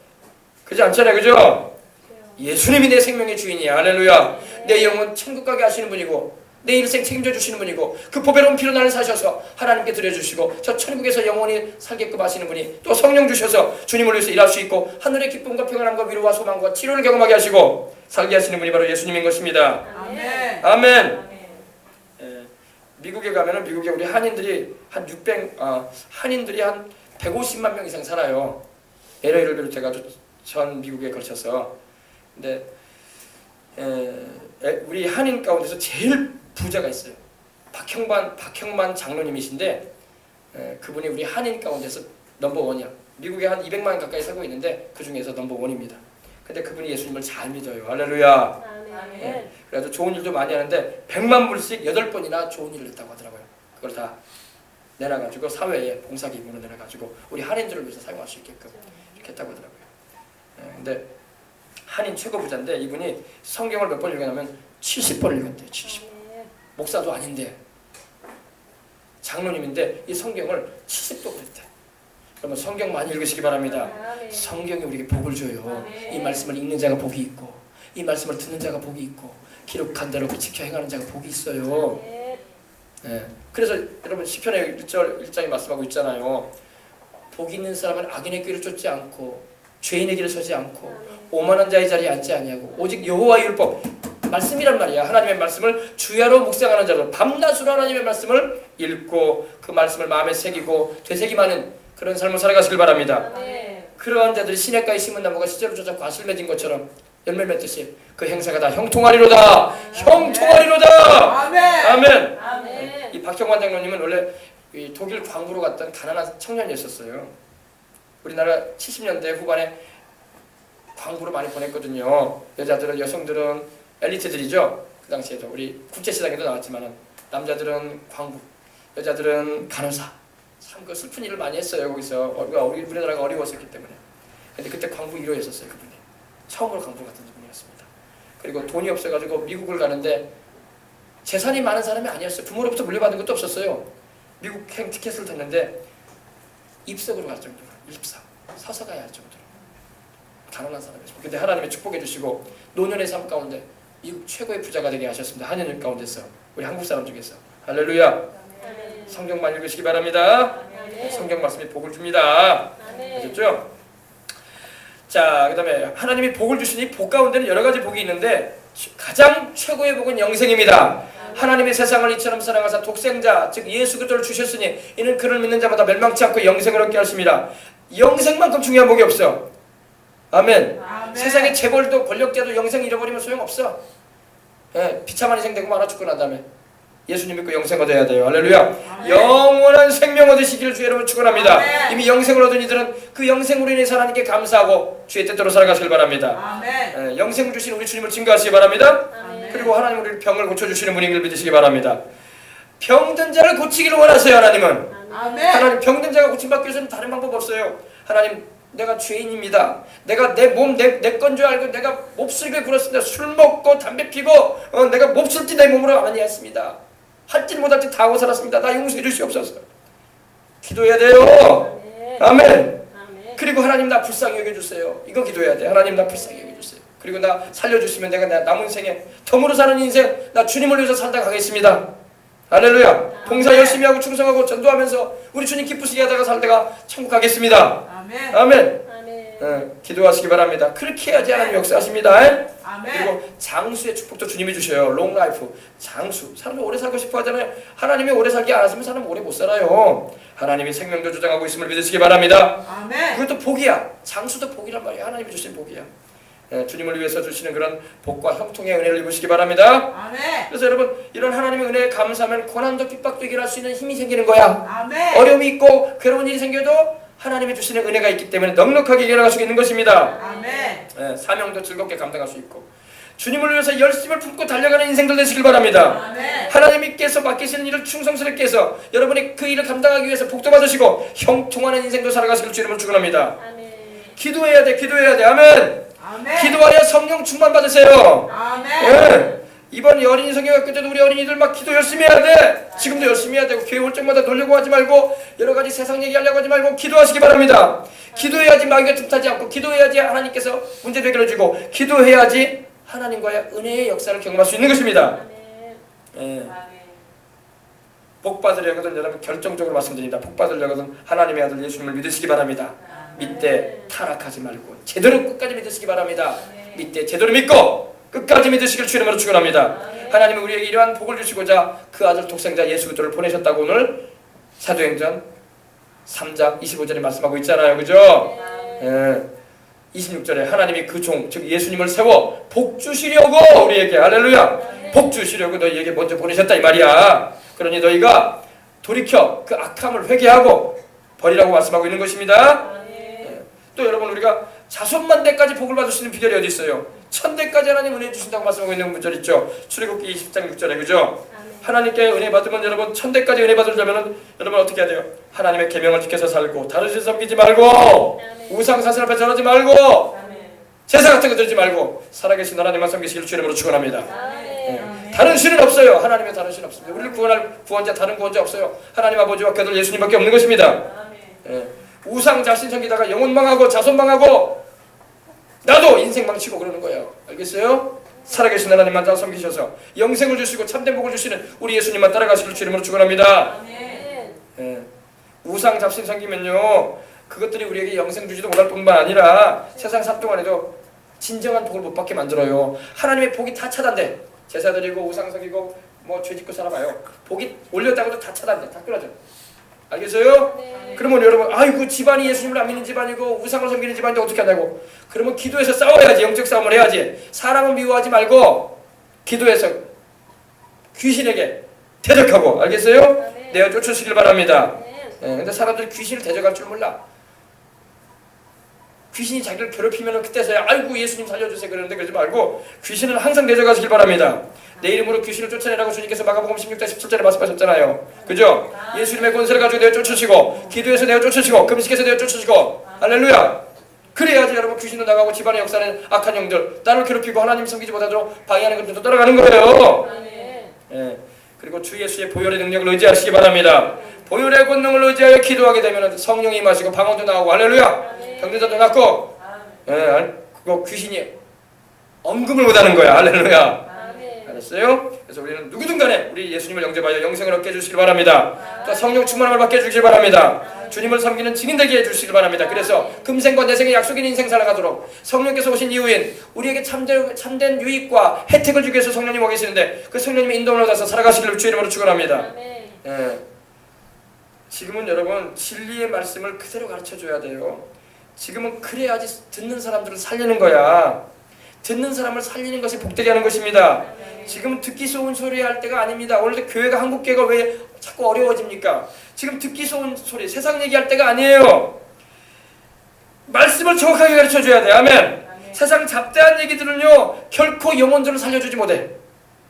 그렇지 않잖아요. 그죠? 예수님이 내 생명의 주인이야. 할렐루야. 내 영혼 천국 가게 하시는 분이고 내 일생 책임져 주시는 분이고 그 보배로운 피로 나를 사셔서 하나님께 드려주시고 저 천국에서 영원히 살게끔 하시는 분이 또 성령 주셔서 주님을 위해서 일할 수 있고 하늘의 기쁨과 평안함과 위로와 소망과 치료를 경험하게 하시고 살게 하시는 분이 바로 예수님인 것입니다. 아멘. 미국에 가면은 미국에 우리 한인들이 한 150만 명 이상 살아요. LA를 비롯해가지고 전 미국에 걸쳐서. 근데 우리 한인 가운데서 제일 부자가 있어요. 박형만 장로님이신데 그분이 우리 한인 가운데서 넘버원이야. 미국에 한 200만 가까이 살고 있는데 그 중에서 넘버원입니다. 근데 그분이 예수님을 잘 믿어요. 할렐루야. 그래서 좋은 일도 많이 하는데 100만 불씩 8번이나 좋은 일을 했다고 하더라고요. 그걸 다 내놔가지고 사회에 봉사기금으로 내놔가지고 우리 한인들을 위해서 사용할 수 있게끔 이렇게 했다고 하더라고요. 근데 한인 최고 부자인데 이분이 성경을 몇 번 읽었냐면 70번 읽었대요. 70번. 목사도 아닌데 장로님인데 이 성경을 70도 그랬대. 그러면 성경 많이 읽으시기 바랍니다. 성경이 우리에게 복을 줘요. 이 말씀을 읽는 자가 복이 있고 이 말씀을 듣는 자가 복이 있고 기록한 대로 지켜 행하는 자가 복이 있어요. 그래서 여러분 시편의 1장에 말씀하고 있잖아요. 복 있는 사람은 악인의 길을 쫓지 않고 죄인의 길을 서지 않고 오만한 자의 자리에 앉지 아니하고 오직 여호와의 율법 말씀이란 말이야. 하나님의 말씀을 주야로 묵상하는 자로 밤낮으로 하나님의 말씀을 읽고 그 말씀을 마음에 새기고 되새김하는 그런 삶을 살아가시길 바랍니다. 그러한 자들이 시냇가에 심은 나무가 시제로 쫓아 과실 맺은 것처럼 열매 맺듯이 그 행사가 다 형통하리로다. 형통하리로다. 아멘. 이 박형환 장로님은 원래 이 독일 광부로 갔던 가난한 청년이었어요. 우리나라 70년대 후반에 광부로 많이 보냈거든요. 여자들은 여성들은 엘리트들이죠. 그 당시에도 우리 국제시장에도 나왔지만은 남자들은 광부, 여자들은 간호사. 참 그 슬픈 일을 많이 했어요. 거기서 우리나라가 어려웠었기 때문에. 근데 그때 광부 1호였었어요. 그분이 처음으로 광부 같은 분이었습니다. 그리고 돈이 없어가지고 미국을 가는데 재산이 많은 사람이 아니었어요. 부모로부터 물려받은 것도 없었어요. 미국행 티켓을 탔는데 입석으로 갈 정도로 입석 서서 가야 할 정도로 가난한 사람이었어요. 근데 하나님의 축복해 주시고 노년의 삶 가운데 미국 최고의 부자가 되게 하셨습니다. 한인들 가운데서 우리 한국 사람 중에서 할렐루야. 아멘. 성경만 읽으시기 바랍니다. 아멘. 성경 말씀이 복을 줍니다. 아멘. 아셨죠? 자, 그 다음에 하나님이 복을 주시니 복 가운데는 여러 가지 복이 있는데 가장 최고의 복은 영생입니다. 하나님의 세상을 이처럼 사랑하사 독생자 즉 예수 그리스도를 주셨으니 이는 그를 믿는 자마다 멸망치 않고 영생을 얻게 하십니다. 영생만큼 중요한 복이 없어. 아멘. 아멘. 세상의 재벌도 권력자도 영생 잃어버리면 소용없어. 예, 비참한 희생 되고 말아 죽고 난 다음에 예수님 믿고 영생 얻어야 돼요. 할렐루야. 아멘. 영원한 생명 얻으시기를 주 여러분 축원합니다. 아멘. 이미 영생을 얻은 이들은 그 영생으로 인해서 하나님께 감사하고 주의 뜻대로 살아가시길 바랍니다. 아멘. 예, 영생을 주신 우리 주님을 증거하시기 바랍니다. 아멘. 그리고 하나님 우리 병을 고쳐주시는 분인 걸 믿으시기 바랍니다. 병든 자를 고치기를 원하세요. 하나님은. 아멘. 하나님 병든 자가 고침받기 위해서는 다른 방법 없어요. 하나님 내가 죄인입니다. 내가 내 몸 내 건 줄 알고 내가 몹쓸게 굴었습니다. 술 먹고 담배 피고 내가 몹쓸지 내 몸으로 많이 했습니다. 할지 못할지 다 하고 살았습니다. 나 용서해 주시옵소서. 기도해야 돼요. 아멘. 아멘. 아멘. 그리고 하나님 나 불쌍히 여겨주세요. 이거 기도해야 돼. 하나님 나 불쌍히 여겨주세요. 그리고 나 살려주시면 내가 남은 생에 덤으로 사는 인생 나 주님을 위해서 살다 가겠습니다. 할렐루야. 봉사 열심히 하고 충성하고 전도하면서 우리 주님 기쁘시게 하다가 살다가 천국 가겠습니다. 아멘. 아멘. 아멘. 기도하시기 바랍니다. 그렇게 해야지 하나님 역사하십니다. 아멘. 그리고 장수의 축복도 주님이 주셔요. 롱 라이프. 장수. 사람이 오래 살고 싶어 하잖아요. 하나님이 오래 살게 안 하시면 사람은 오래 못 살아요. 하나님이 생명도 조장하고 있음을 믿으시기 바랍니다. 아멘. 그것도 복이야. 장수도 복이란 말이야. 하나님이 주신 복이야. 주님을 위해서 주시는 그런 복과 형통의 은혜를 입으시기 바랍니다. 아멘. 그래서 여러분 이런 하나님의 은혜에 감사하면 고난도 핍박도 이겨낼 수 있는 힘이 생기는 거야. 아멘. 어려움이 있고 괴로운 일이 생겨도 하나님이 주시는 은혜가 있기 때문에 넉넉하게 이겨나갈 수 있는 것입니다. 아멘. 사명도 즐겁게 감당할 수 있고 주님을 위해서 열심을 품고 달려가는 인생들 되시길 바랍니다. 아멘. 하나님께서 맡기시는 일을 충성스럽게 해서 여러분이 그 일을 감당하기 위해서 복도 받으시고 형통하는 인생도 살아가시길 주님을 축원합니다. 아멘. 기도해야 돼. 기도해야 돼. 아멘. 아멘. 기도하여 성령 충만 받으세요. 아멘. 이번 어린이 성경학교 때도 우리 어린이들 막 기도 열심히 해야 돼. 지금도 열심히 해야 되고 교회 올 적마다 놀려고 하지 말고 여러 가지 세상 얘기하려고 하지 말고 기도하시기 바랍니다. 기도해야지 마귀가 틈타지 않고 기도해야지 하나님께서 문제도 해결해주고 기도해야지 하나님과의 은혜의 역사를 경험할 수 있는 것입니다. 아멘. 복 받으려거든 여러분 결정적으로 말씀드립니다. 복 받으려거든 하나님의 아들 예수님을 믿으시기 바랍니다. 믿되 타락하지 말고 제대로 끝까지 믿으시기 바랍니다. 믿되 제대로 믿고 끝까지 믿으시길 주님으로 축원합니다. 하나님은 우리에게 이러한 복을 주시고자 그 아들 독생자 예수 그리스도를 보내셨다고 오늘 사도행전 3장 25절에 말씀하고 있잖아요. 그죠? 26절에 하나님이 그 종 즉 예수님을 세워 복 주시려고 우리에게 할렐루야 복 주시려고 너희에게 먼저 보내셨다 이 말이야. 그러니 너희가 돌이켜 그 악함을 회개하고 버리라고 말씀하고 있는 것입니다. 또 여러분 우리가 자손만대까지 복을 받을 수 있는 비결이 어디 있어요? 천대까지 하나님 은혜 주신다고 말씀하고 있는 문절 있죠. 출애굽기 20장 6절에 그죠? 하나님께 은혜 받으면 여러분 천대까지 은혜 받으려면 여러분 어떻게 해야 돼요? 하나님의 계명을 지켜서 살고 다른 신 섬기지 말고 우상 사슬 앞에 절하지 말고 제사 같은 거 드리지 말고 살아계신 하나님만 섬기시길 주 이름으로 축원합니다. 다른 신은 없어요. 하나님의 다른 신 없습니다. 우리를 구원할 구원자 다른 구원자 없어요. 하나님 아버지와 그 아들 예수님밖에 없는 것입니다. 우상 자신 섬기다가 영혼 망하고 자손 망하고 나도 인생 망치고 그러는 거예요. 알겠어요? 살아계신 하나님만 다 섬기셔서 영생을 주시고 참된 복을 주시는 우리 예수님만 따라가시길 주 이름으로 축원합니다. 우상 잡신 섬기면요 그것들이 우리에게 영생 주지도 못할 뿐만 아니라 세상 살 동안에도 진정한 복을 못 받게 만들어요. 하나님의 복이 다 차단돼. 제사 드리고 우상 섬기고 뭐 죄짓고 살아봐요. 복이 올렸다고도 다 차단돼. 다 끊어져. 알겠어요? 그러면 여러분 아이고 집안이 예수님을 안 믿는 집안이고 우상을 섬기는 집안인데 어떻게 하냐고. 그러면 기도해서 싸워야지. 영적 싸움을 해야지. 사람은 미워하지 말고 기도해서 귀신에게 대적하고 알겠어요? 내어 쫓으시길 바랍니다. 근데 사람들이 귀신을 대적할 줄 몰라. 귀신이 자기를 괴롭히면 그때서야 아이고 예수님 살려주세요 그러는데 그러지 말고 귀신은 항상 내져가시길 바랍니다. 내 이름으로 귀신을 쫓아내라고 주님께서 마가복음 16장 17절에 말씀하셨잖아요. 그죠? 예수님의 권세를 가지고 내어 쫓으시고 기도해서 내어 쫓으시고 금식해서 내어 쫓으시고 할렐루야. 그래야지 여러분 귀신도 나가고 집안의 역사는 악한 영들 나를 괴롭히고 하나님 섬기지 못하도록 방해하는 것들도 떠나가는 거예요. 예. 그리고 주 예수의 보혈의 능력을 의지하시기 바랍니다. 보혈의 권능을 의지하여 기도하게 되면 성령이 임하시고 방언도 나오고 할렐루야. 병들자도 낫고 예. 그거 귀신이 엄금을 못하는 거야. 할렐루야. 알았어요? 그래서 우리는 누구든 간에 우리 예수님을 영접하여 영생을 얻게 해주시길 바랍니다. 또 성령 충만함을 받게 해주시길 바랍니다. 주님을 섬기는 증인 되게 해주시길 바랍니다. 그래서 금생과 내생의 약속인 인생 살아가도록 성령께서 오신 이후인 우리에게 참된 유익과 혜택을 주기 위해서 성령님 와 계시는데 그 성령님의 인도를 얻어서 살아가시기를 주의 이름으로 축원합니다. 예. 지금은 여러분 진리의 말씀을 그대로 가르쳐줘야 돼요. 지금은 그래야지 듣는 사람들을 살리는 거야. 듣는 사람을 살리는 것이 복되게 하는 것입니다. 지금은 듣기 좋은 소리 할 때가 아닙니다. 원래 교회가 한국교회가 왜 자꾸 어려워집니까? 지금 듣기 좋은 소리 세상 얘기할 때가 아니에요. 말씀을 정확하게 가르쳐줘야 돼. 아멘. 세상 잡다한 얘기들은요 결코 영혼들을 살려주지 못해.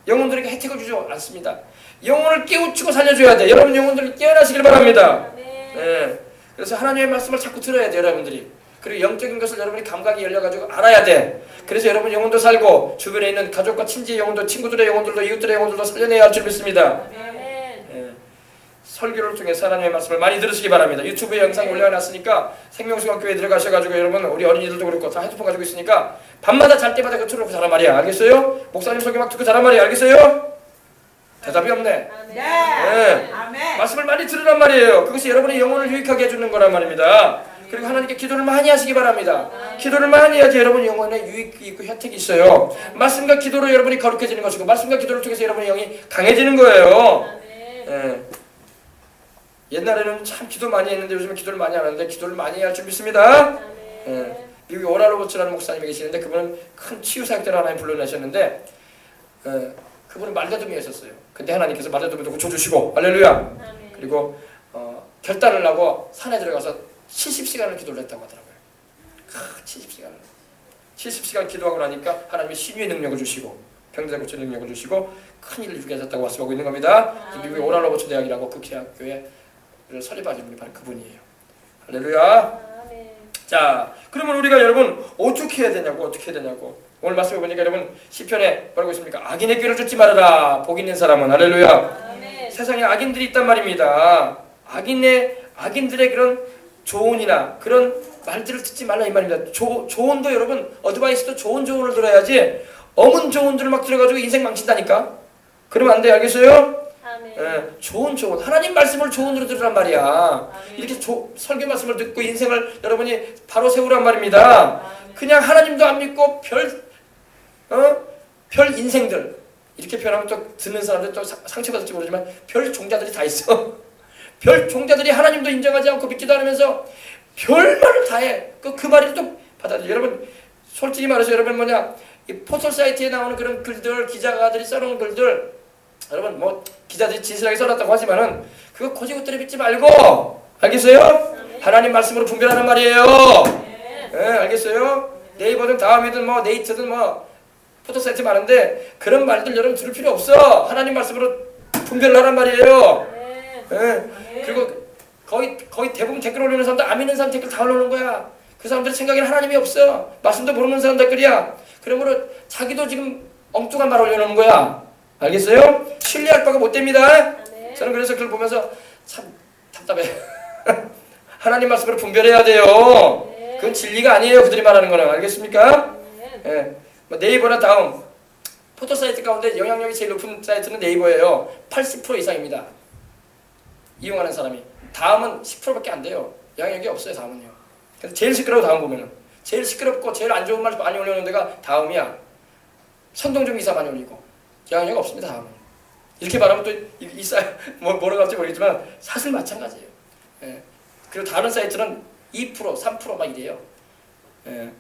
영혼들에게 혜택을 주지 않습니다. 영혼을 깨우치고 살려줘야 돼. 여러분 영혼들이 깨어나시길 바랍니다. 예. 그래서 하나님의 말씀을 자꾸 들어야 돼 여러분들이. 그리고 영적인 것을 여러분이 감각이 열려가지고 알아야 돼. 그래서 여러분 영혼도 살고 주변에 있는 가족과 친지의 영혼도 친구들의 영혼들도 이웃들의 영혼들도 살려내야 할 줄 믿습니다. 예. 설교를 통해서 하나님의 말씀을 많이 들으시기 바랍니다. 유튜브에 영상 올려놨으니까 생명수강교회에 들어가셔가지고 여러분 우리 어린이들도 그렇고 다 핸드폰 가지고 있으니까 밤마다 잘 때마다 그 틀어놓고 자란 말이야. 알겠어요? 목사님 설교 막 듣고 자란 말이야. 알겠어요? 대답이 없네. 네. 말씀을 많이 들으란 말이에요. 그것이 여러분의 영혼을 유익하게 해주는 거란 말입니다. 그리고 하나님께 기도를 많이 하시기 바랍니다. 기도를 많이 해야지 여러분 영혼에 유익이 있고 혜택이 있어요. 말씀과 기도로 여러분이 거룩해지는 것이고 말씀과 기도를 통해서 여러분의 영이 강해지는 거예요. 예. 옛날에는 참 기도 많이 했는데 요즘은 기도를 많이 안 하는데 기도를 많이 해야 할 줄 믿습니다. 예. 미국에 오라 로버츠라는 목사님이 계시는데 그분은 큰 치유사역자를 하나님 불러내셨는데 그분은 말다툼이었어요. 근데 하나님께서 말다툼을 고쳐주시고 할렐루야. 그리고 결단을 하고 산에 들어가서 70시간을 기도를 했다고 하더라고요. 70시간 기도하고 나니까 하나님이 신유의 능력을 주시고 병자 고치는 능력을 주시고 큰 일을 주게 하셨다고 말씀하고 있는 겁니다. 미국의 오라 로버츠 대학이라고 그 대학교에 설립하신 분이 바로 그분이에요. 할렐루야. 자, 그러면 우리가 여러분 어떻게 해야 되냐고 오늘 말씀해 보니까 여러분 시편에 뭐라고 있습니까? 악인의 귀를 쫓지 말아라. 복 있는 사람은 할렐루야. 세상에 악인들이 있단 말입니다. 악인들의 그런 조언이나 그런 말들을 듣지 말라 이 말입니다. 조언도 여러분 어드바이스도 좋은 조언을 들어야지 어문 조언들을 막 들어가지고 인생 망친다니까. 그러면 안 돼. 알겠어요? 예, 좋은 조언 하나님 말씀을 조언으로 들으란 말이야. 이렇게 설교 말씀을 듣고 인생을 여러분이 바로 세우란 말입니다. 그냥 하나님도 안 믿고 별 인생들 이렇게 표현하면 또 듣는 사람들 또 상처받을지 모르지만 별 종자들이 다 있어. 별 종자들이 하나님도 인정하지 않고 믿지도 않으면서 별말을 다 해. 그 말이 또 받아들여. 여러분 솔직히 말해서 여러분 이 포털 사이트에 나오는 그런 글들 기자가들이 써놓은 글들 여러분 뭐 기자들이 진실하게 써놨다고 하지만은 그거 거짓것들을 믿지 말고 알겠어요? 하나님 말씀으로 분별하는 말이에요. 네, 알겠어요? 네이버든 다음이든 뭐 네이트든 뭐 포털 사이트 많은데 그런 말들 여러분 들을 필요 없어. 하나님 말씀으로 분별을 하란 말이에요. 그리고 거의 대부분 댓글 올리는 사람들 안 믿는 사람 댓글 다 올리는 거야. 그 사람들의 생각에는 하나님이 없어. 말씀도 모르는 사람 댓글이야. 그러므로 자기도 지금 엉뚱한 말 올려놓는 거야. 알겠어요? 신뢰할 바가 못 됩니다. 저는 그래서 그걸 보면서 참 답답해. 하나님 말씀으로 분별해야 돼요. 그건 진리가 아니에요. 그들이 말하는 거는. 알겠습니까? 예. 네이버나 다음 포털 사이트 가운데 영향력이 제일 높은 사이트는 네이버예요. 80% 이상입니다. 이용하는 사람이. 다음은 10%밖에 안 돼요. 영향력이 없어요. 다음은요. 그래서 제일 시끄러워. 다음 보면은 제일 시끄럽고 제일 안 좋은 말 많이 올려놓는 데가 다음이야. 선동적 기사 많이 올리고 영향력이 없습니다. 다음은. 이렇게 말하면 또 뭐라고 할지 모르겠지만 사실 마찬가지예요. 예. 그리고 다른 사이트는 2%, 3% 막 이래요. 예.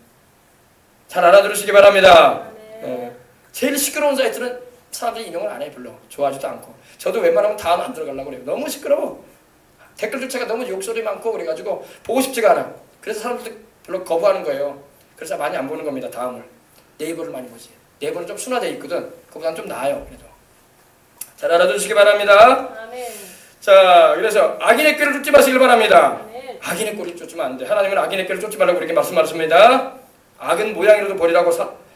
잘 알아들으시기 바랍니다. 예. 제일 시끄러운 사이트는 사람들이 인용을 안 해. 별로 좋아하지도 않고. 저도 웬만하면 다음 안 들어가려고 그래요. 너무 시끄러워. 댓글 조차가 너무 욕설이 많고 그래가지고 보고 싶지가 않아. 그래서 사람들도 별로 거부하는 거예요. 그래서 많이 안 보는 겁니다. 다음을 네이버를 많이 보지. 네이버는 좀 순화되어 있거든. 그보다는 좀 나아요. 그래도 잘 알아두시기 바랍니다. 아멘. 자, 그래서 악인의 꾀를 쫓지 마시길 바랍니다. 아멘. 악인의 꾀를 쫓으면 안 돼. 하나님은 악인의 꾀를 쫓지 말라고 이렇게 말씀하셨습니다. 악은 모양이라도 버리라고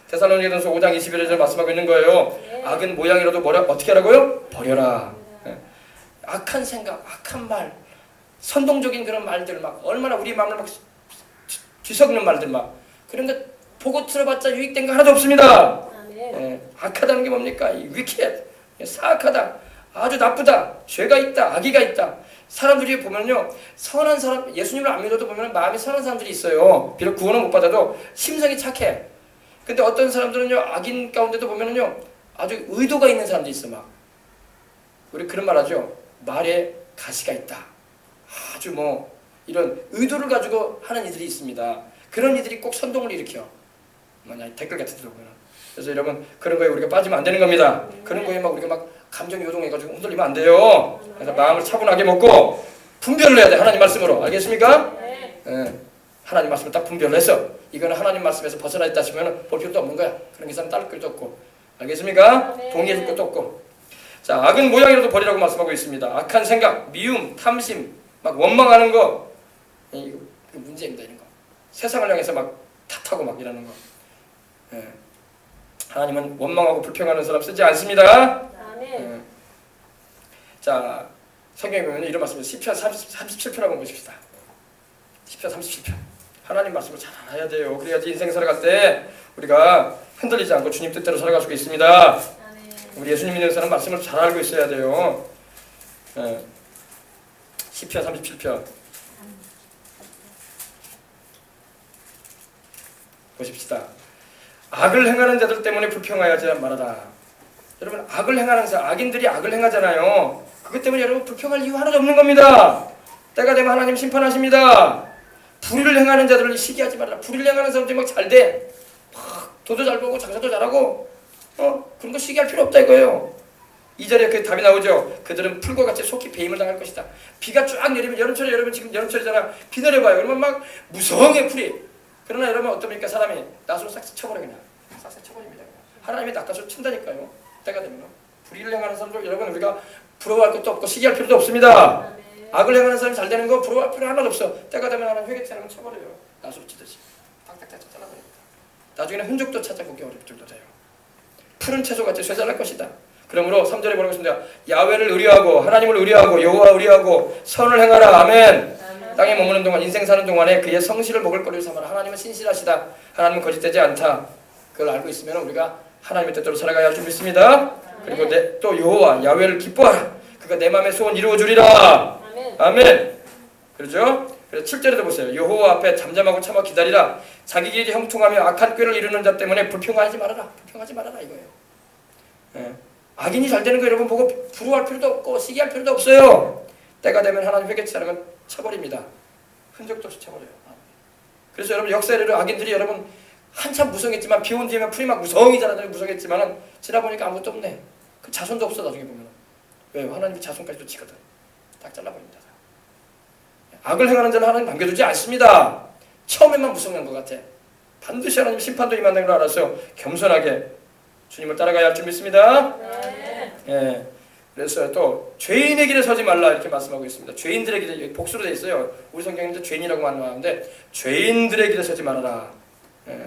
데살로니가전서 5장 21절에 말씀하고 있는 거예요. 네. 악은 모양이라도 어떻게 하라고요? 버려라. 예. 악한 생각, 악한 말, 선동적인 그런 말들 막 얼마나 우리 마음을 막 뒤섞는 말들 막 그런 거 보고 들어봤자 유익된 거 하나도 없습니다. 아멘. 예. 악하다는 게 뭡니까? 이 wicked, 사악하다, 아주 나쁘다, 죄가 있다, 악의가 있다. 사람들이 보면요, 선한 사람, 예수님을 안 믿어도 보면 마음이 선한 사람들이 있어요. 비록 구원을 못 받아도 심성이 착해. 근데 어떤 사람들은요, 악인 가운데도 보면은요, 아주 의도가 있는 사람들이 있어 막. 우리 그런 말 하죠. 말에 가시가 있다. 아주 뭐 이런 의도를 가지고 하는 이들이 있습니다. 그런 이들이 꼭 선동을 일으켜. 만약 댓글 같은 데로 보면. 그래서 여러분 그런 거에 우리가 빠지면 안 되는 겁니다. 그런 거에 막 우리가 막 감정 요동해가지고 흔들리면 안 돼요. 그래서 마음을 차분하게 먹고 분별을 해야 돼. 하나님 말씀으로. 알겠습니까? 네. 예. 하나님 말씀을 딱 분별을 해서 이거는 하나님 말씀에서 벗어나 있다 싶으면 볼 필요도 없는 거야. 그런 게 사람 따를 것도 없고. 알겠습니까? 네. 동의해 줄 것도 없고. 자, 악은 모양이라도 버리라고 말씀하고 있습니다. 악한 생각, 미움, 탐심, 막 원망하는 거. 이거 문제입니다. 이런 거. 세상을 향해서 막 탓하고 막 이러는 거. 예. 하나님은 원망하고 불평하는 사람 쓰지 않습니다. 아멘. 예. 자, 성경에 보면 이런 말씀을 시편 37편 한번 보십시다. 시편 37편. 하나님 말씀을 잘 알아야 돼요. 그래야지 인생 살아갈 때 우리가 흔들리지 않고 주님 뜻대로 살아갈 수 있습니다. 아멘. 우리 예수님 믿는 사람 말씀을 잘 알고 있어야 돼요. 예. 시편 37편 보십시다. 악을 행하는 자들 때문에 불평하지 말아라. 여러분 악을 행하는 자, 악인들이 악을 행하잖아요. 그것 때문에 여러분 불평할 이유 하나도 없는 겁니다. 때가 되면 하나님 심판하십니다. 불의를 행하는 자들을 시기하지 말아라. 불의를 행하는 사람들이 막 잘 돼. 막 도도 잘 보고 장사도 잘하고 그런 거 시기할 필요 없다 이거예요. 이 자리에 그 답이 나오죠. 그들은 풀과 같이 속히 배임을 당할 것이다. 비가 쫙 내리면 여름철에 여러분 지금 여름철이잖아. 비 내려봐요. 그러면 막 무성해 풀이. 그러나 여러분 어떻습니까? 사람이 낫으로 싹 쳐버려 그냥. 싹 쳐버립니다. 하나님이 낫가서 친다니까요. 때가 되면 불의를 행하는 사람들 여러분 우리가 부러워할 것도 없고 시기할 필요도 없습니다. 아멘. 악을 행하는 사람이 잘 되는 거 부러워할 필요 하나도 없어. 때가 되면 하나님 회개치는 쳐버려요. 낫으로 치듯이 탁탁탁 잘라버립니다. 나중에는 흔적도 찾아보기 어렵을 정도 돼요. 푸른 채소같이 쇠잔할 것이다. 그러므로 3절에 뭐라고 했습니다. 야훼를 의뢰하고 하나님을 의뢰하고 여호와 의뢰하고 선을 행하라. 아멘. 아멘. 땅에 머무는 동안 인생 사는 동안에 그의 성실을 먹을 거리로 삼아라. 하나님은 신실하시다. 하나님은 거짓되지 않다. 그걸 알고 있으면 우리가 하나님의 뜻대로 살아가야 할 줄 믿습니다. 그리고 또 여호와 야훼를 기뻐하라. 그가 내 마음의 소원 이루어 주리라. 아멘. 아멘. 그렇죠? 그래서 7절에도 보세요. 여호와 앞에 잠잠하고 참아 기다리라. 자기 길이 형통하며 악한 꾀를 이루는 자 때문에 불평하지 말아라. 불평하지 말아라 이거예요. 예. 악인이 잘 되는 거 여러분 보고 부러워할 필요도 없고 시기할 필요도 없어요. 때가 되면 하나님 회개치 않으면 쳐버립니다. 흔적도 없이 쳐버려요. 그래서 여러분 역사를 악인들이 여러분 한참 무성했지만 비 온 뒤에면 풀이 막 무성히 자라더니 무성했지만은 지나 보니까 아무것도 없네. 그 자손도 없어 나중에 보면. 왜요? 하나님이 자손까지도 치거든. 딱 잘라버립니다. 악을 행하는 자는 하나님 남겨두지 않습니다. 처음에만 무성한 것 같아. 반드시 하나님 심판도 임한다는 걸 알아서 겸손하게 주님을 따라가야 할 줄 믿습니다. 네. 예. 그래서 또 죄인의 길에 서지 말라 이렇게 말씀하고 있습니다. 죄인들의 길에 복수로 돼 있어요. 우리 성경에는 죄인이라고 말하는데 죄인들의 길에 서지 말아라. 예.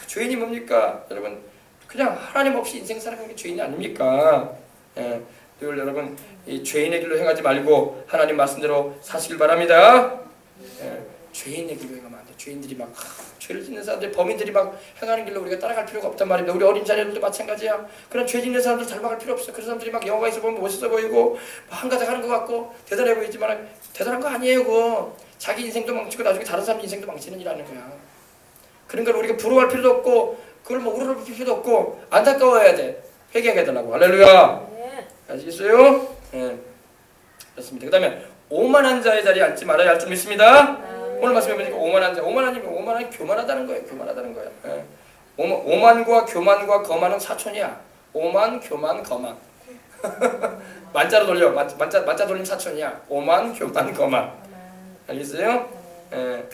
죄인이 뭡니까? 여러분 그냥 하나님 없이 인생 살아가는 게 죄인이 아닙니까? 예. 늘 여러분 이 죄인의 길로 행하지 말고 하나님 말씀대로 사시길 바랍니다. 예. 죄인의 길로 행하면 안 돼. 죄인들이 막 죄를 짓는 사람들, 범인들이 막 행하는 길로 우리가 따라갈 필요가 없단 말입니다. 우리 어린 자녀들도 마찬가지야. 그런 죄 짓는 사람들 닮아갈 필요 없어. 그런 사람들이 막 영화에서 보면 멋있어 보이고 한가닥 하는 것 같고 대단해 보이지만 대단한 거 아니에요. 그거. 자기 인생도 망치고 나중에 다른 사람 인생도 망치는 일하는 거야. 그런 걸 우리가 부러워할 필요도 없고 그걸 뭐 우러러 볼 필요도 없고 안타까워해야 돼. 회개하게 해달라고. 할렐루야. 네. 아시겠어요? 예. 그렇습니다. 그 다음에 오만한 자의 자리에 앉지 말아야 할 줄 믿습니다. 오늘 말씀해 보니까 오만한 자, 오만한 교만하다는 거예요. 교만하다는 거예요. 예. 오만과 교만과 거만은 사촌이야. 오만, 교만, 거만. 만자로 돌려. 만자 돌리면 사촌이야. 오만, 교만, 거만. 알겠어요? 예.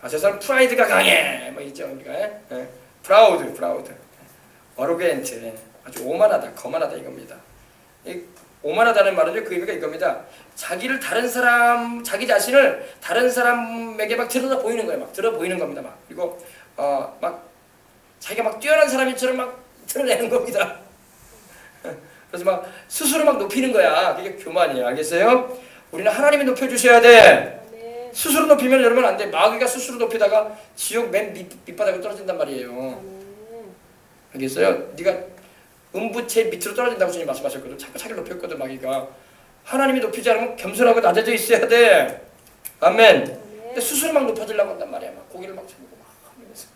저 사람 프라이드가 강해. 뭐 있죠 우리가. 프라우드. 어로겐트. 아주 오만하다, 거만하다 이겁니다. 이 오만하다는 말은요 그 의미가 이겁니다. 자기를 자기 자신을 다른 사람에게 막 드러나 보이는 거예요. 막 들어 보이는 겁니다. 막 그리고 막 자기가 막 뛰어난 사람인처럼 막 드러내는 겁니다. 그래서 막 스스로 막 높이는 거야. 그게 교만이에요. 알겠어요? 우리는 하나님이 높여주셔야 돼. 아멘. 스스로 높이면 여러분 안 돼. 마귀가 스스로 높이다가 지옥 맨 밑바닥으로 떨어진단 말이에요. 아멘. 알겠어요? 네가 음부체 밑으로 떨어진다고 주님 말씀하셨거든. 자꾸 자기를 높였거든 마귀가. 하나님이 높이지 않으면 겸손하고 낮아져 있어야 돼. 아멘. 근데 스스로 막 높아지려고 한단 말이야. 막 고개를 막 숙이고 막 하면서.